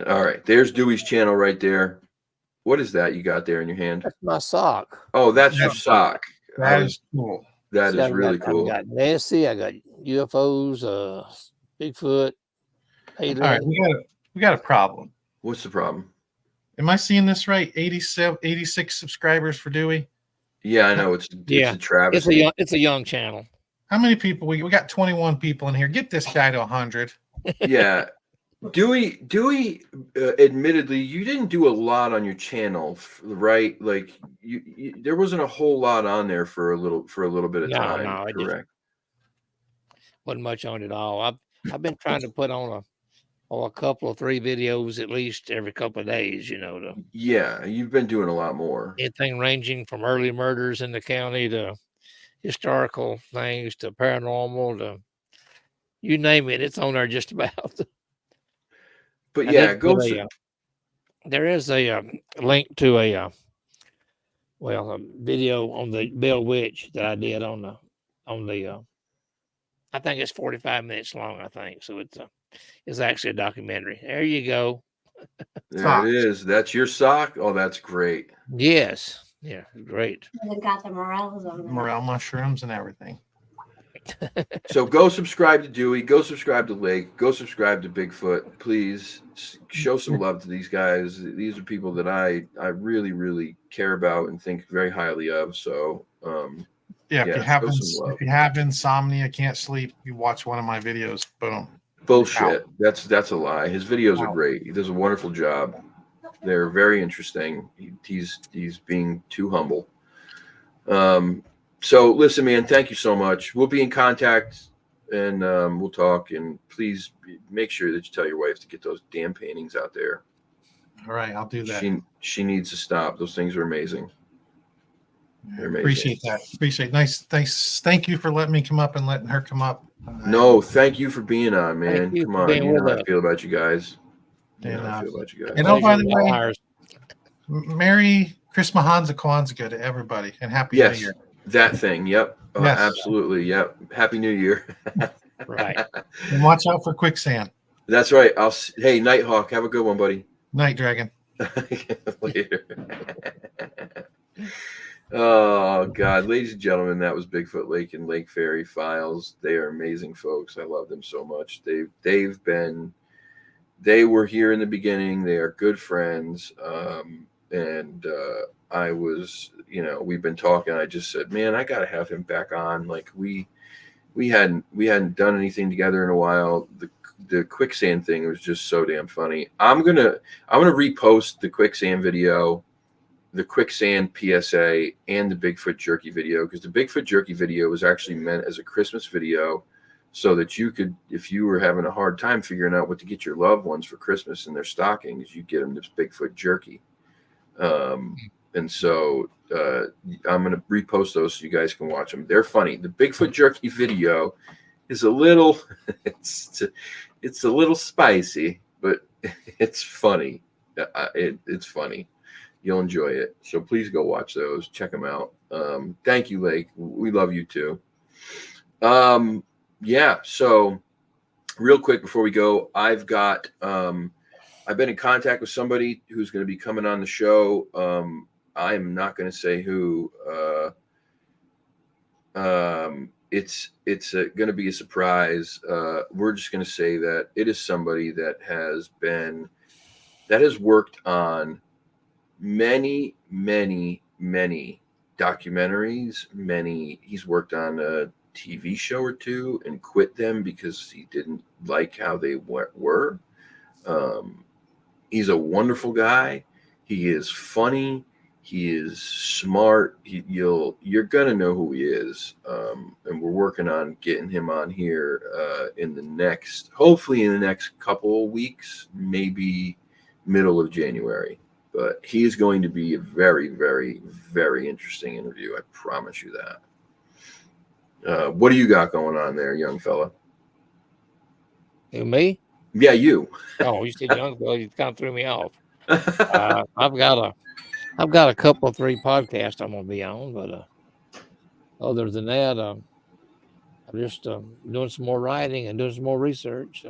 All right. There's Dewey's channel right there. What is that you got there in your hand? That's my sock. Oh, that's your sock. That is cool. That See, is really cool. I got Nessie, I got UFOs, Bigfoot, alien. All right, we got a problem. What's the problem? Am I seeing this right? 86 subscribers for Dewey. Yeah, I know it's a travesty. It's a young channel. How many people? We got 21 people in here. Get this guy to 100. Yeah. Dewey, admittedly, you didn't do a lot on your channel, right? Like you there wasn't a whole lot on there for a little bit of time. No, correct? Wasn't much on it all. I've been trying to put on a couple of 3 videos at least every couple of days, Yeah, you've been doing a lot more. Anything ranging from early murders in the county to historical things to paranormal to you name it, it's on there just about. But yeah, there is a link to a video on the Bell Witch that I did on the I think it's 45 minutes long, I think. So it's actually a documentary. There you go. There it is. That's your sock. Oh, that's great. Yes. Yeah, great. They've got the morels on them. Morel mushrooms and everything. So go subscribe to Dewey. Go subscribe to Lake. Go subscribe to Bigfoot. Please show some love to these guys. These are people that I really, really care about and think very highly of. So if you have insomnia, can't sleep, you watch one of my videos. Boom. Bullshit. That's a lie. His videos are great. He does a wonderful job. They're very interesting. He's being too humble. So listen, man, thank you so much. We'll be in contact and we'll talk, and please make sure that you tell your wife to get those damn paintings out there. All right, I'll do that. She needs to stop. Those things are amazing. They're amazing. Appreciate that. Appreciate it. Nice. Thanks. Thank you for letting me come up and letting her come up. No, thank you for being on, man. Come on. You know how I feel about you guys. And oh, by the way, Merry Christmas Kwanzaa to everybody, and Happy New Year. That thing. Yep. Yes. Absolutely. Yep. Happy New Year. Right. And watch out for Quicksand. That's right. Hey, Nighthawk, have a good one, buddy. Night Dragon. Later. Oh God, ladies and gentlemen, that was Bigfoot Lake and Lake Fairy Files. They are amazing folks. I love them so much. They were here in the beginning. They are good friends. I was, we've been talking. I just said, man, I got to have him back on. Like we hadn't done anything together in a while. The Quicksand thing was just so damn funny. I'm gonna repost the Quicksand video, the Quicksand PSA, and the Bigfoot Jerky video, because the Bigfoot Jerky video was actually meant as a Christmas video, so that you could, if you were having a hard time figuring out what to get your loved ones for Christmas in their stockings, you get them this Bigfoot Jerky. And so I'm going to repost those so you guys can watch them. They're funny. The Bigfoot Jerky video is a little, it's a little spicy, but it's funny. It's funny. You'll enjoy it. So please go watch those. Check them out. Thank you, Lake. We love you too. Yeah. So real quick before we go, I've been in contact with somebody who's going to be coming on the show. I am not going to say who. It's going to be a surprise. We're just going to say that it is somebody that has worked on many documentaries. He's worked on a TV show or two and quit them because he didn't like how they were. He's a wonderful guy. He is funny. He is smart. You're gonna know who he is. And we're working on getting him on here hopefully in the next couple of weeks, maybe middle of January. But he is going to be a very, very, very interesting interview. I promise you that. What do you got going on there, young fella? Who, me? Yeah, you. Oh, you said young fella. You kind of threw me off. I've got I've got a couple of 3 podcasts I'm gonna be on, but other than that, I'm just doing some more writing and doing some more research.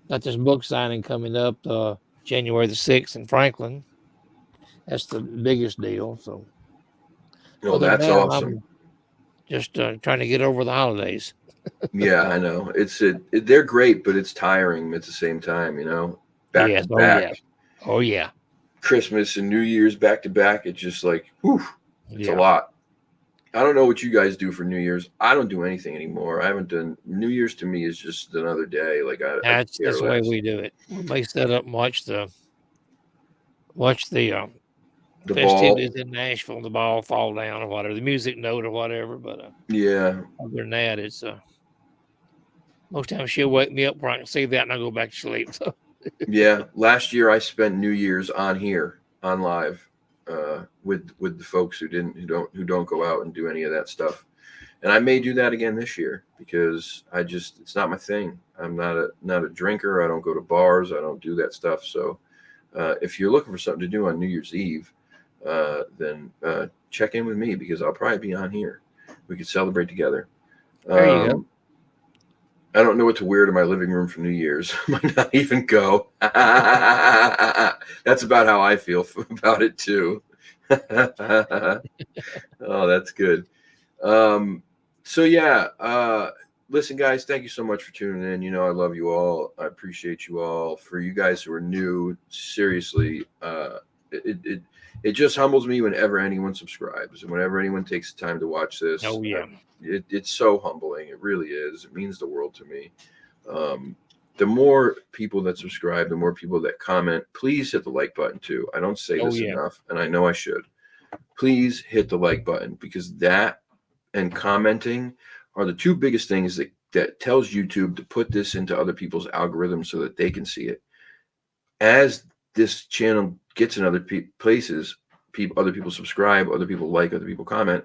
Got this book signing coming up January the 6th in Franklin. That's the biggest deal. So Oh, other than that's that, awesome. I'm just trying to get over the holidays. Yeah, I know. They're great, but it's tiring at the same time, back Yes. to Oh back. yeah. Oh yeah. Christmas and New Year's back to back. It's just like, whew, it's a Yeah. lot. I don't know what you guys do for New Year's. I don't do anything anymore. I haven't done New Year's. To me is just another day. Like I could care That's the way less. we do it. We may set up and watch the The ball. festivities in Nashville, the ball fall down or whatever, the music note or whatever. But Yeah. other than that, it's most times she'll wake me up where I can see that and I go back to sleep. So Yeah. Last year I spent New Year's on here on live with the folks who don't go out and do any of that stuff. And I may do that again this year because it's not my thing. I'm not a drinker. I don't go to bars. I don't do that stuff. So if you're looking for something to do on New Year's Eve, then check in with me because I'll probably be on here. We could celebrate together. there you go. I don't know what to wear to my living room for New Year's. Might not even go. That's about how I feel about it too. Oh, that's good. So yeah, listen, guys, thank you so much for tuning in. I love you all. I appreciate you all. For you guys who are new, seriously, it just humbles me whenever anyone subscribes and whenever anyone takes the time to watch this. Oh yeah. It's so humbling. It really is. It means the world to me. The more people that subscribe, the more people that comment, please hit the like button too. I don't say this enough, and I know I should. Please hit the like button because that and commenting are the 2 biggest things that tells YouTube to put this into other people's algorithms so that they can see it. As this channel gets in other places, other people subscribe, other people like, other people comment,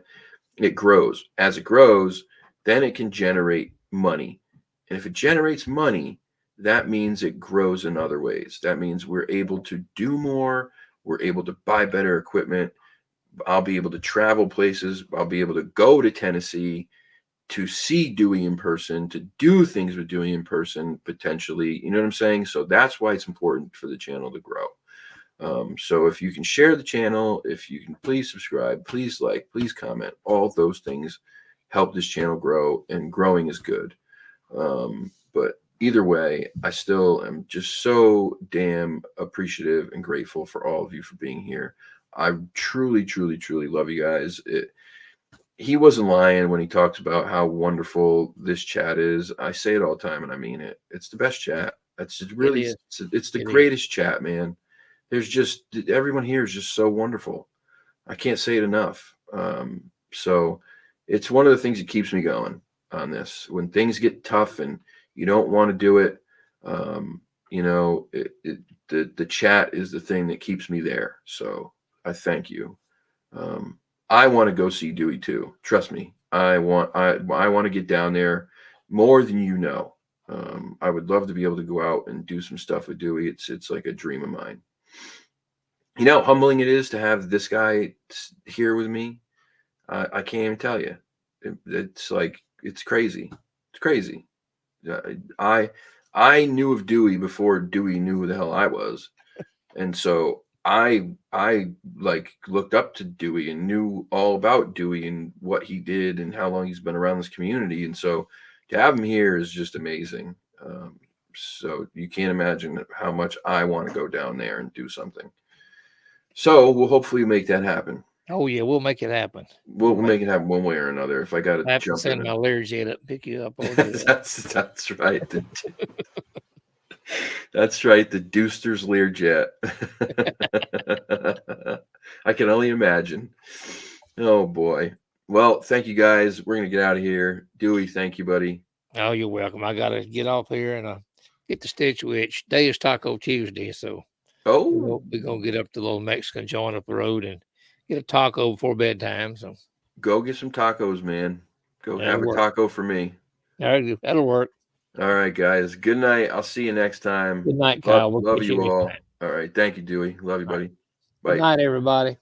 it grows. As it grows, then it can generate money. And if it generates money, that means it grows in other ways. That means we're able to do more. We're able to buy better equipment. I'll be able to travel places. I'll be able to go to Tennessee to see Dewey in person, to do things with Dewey in person, potentially. You know what I'm saying? So that's why it's important for the channel to grow. So if you can share the channel, if you can please subscribe, please like, please comment, all those things help this channel grow, and growing is good. But either way, I still am just so damn appreciative and grateful for all of you for being here. I truly, truly, truly love you guys. He wasn't lying when he talks about how wonderful this chat is. I say it all the time and I mean it. It's the best chat. It's really, it's the greatest chat, man. There's just, everyone here is just so wonderful. I can't say it enough. So it's one of the things that keeps me going on this. When things get tough and you don't want to do it, the chat is the thing that keeps me there. So I thank you. I want to go see Dewey too. Trust me. I want to get down there more than you know. I would love to be able to go out and do some stuff with Dewey. It's like a dream of mine. You know how humbling it is to have this guy here with me. I can't even tell you. It's like, it's crazy. It's crazy. I knew of Dewey before Dewey knew who the hell I was, and so I like looked up to Dewey and knew all about Dewey and what he did and how long he's been around this community. And so to have him here is just amazing. So you can't imagine how much I want to go down there and do something. So we'll hopefully make that happen. Oh yeah, we'll make it happen. We'll make it happen one way or another. If I got to have to jump send in, my Learjet up, pick you up. I'll do that. that's right. That's right. The Deuster's Learjet. I can only imagine. Oh boy. Well, thank you guys. We're gonna get out of here. Dewey, thank you, buddy. Oh, you're welcome. I gotta get off here and get the stitch witch. Today is Taco Tuesday, so we're gonna get up to the little Mexican joint up the road and get a taco before bedtime. So go get some tacos, man. Go have a taco for me. All right, that'll work. All right, guys. Good night. I'll see you next time. Good night, Kyle. Love you all. All right. Thank you, Dewey. Love you, buddy. Bye. Good night, everybody.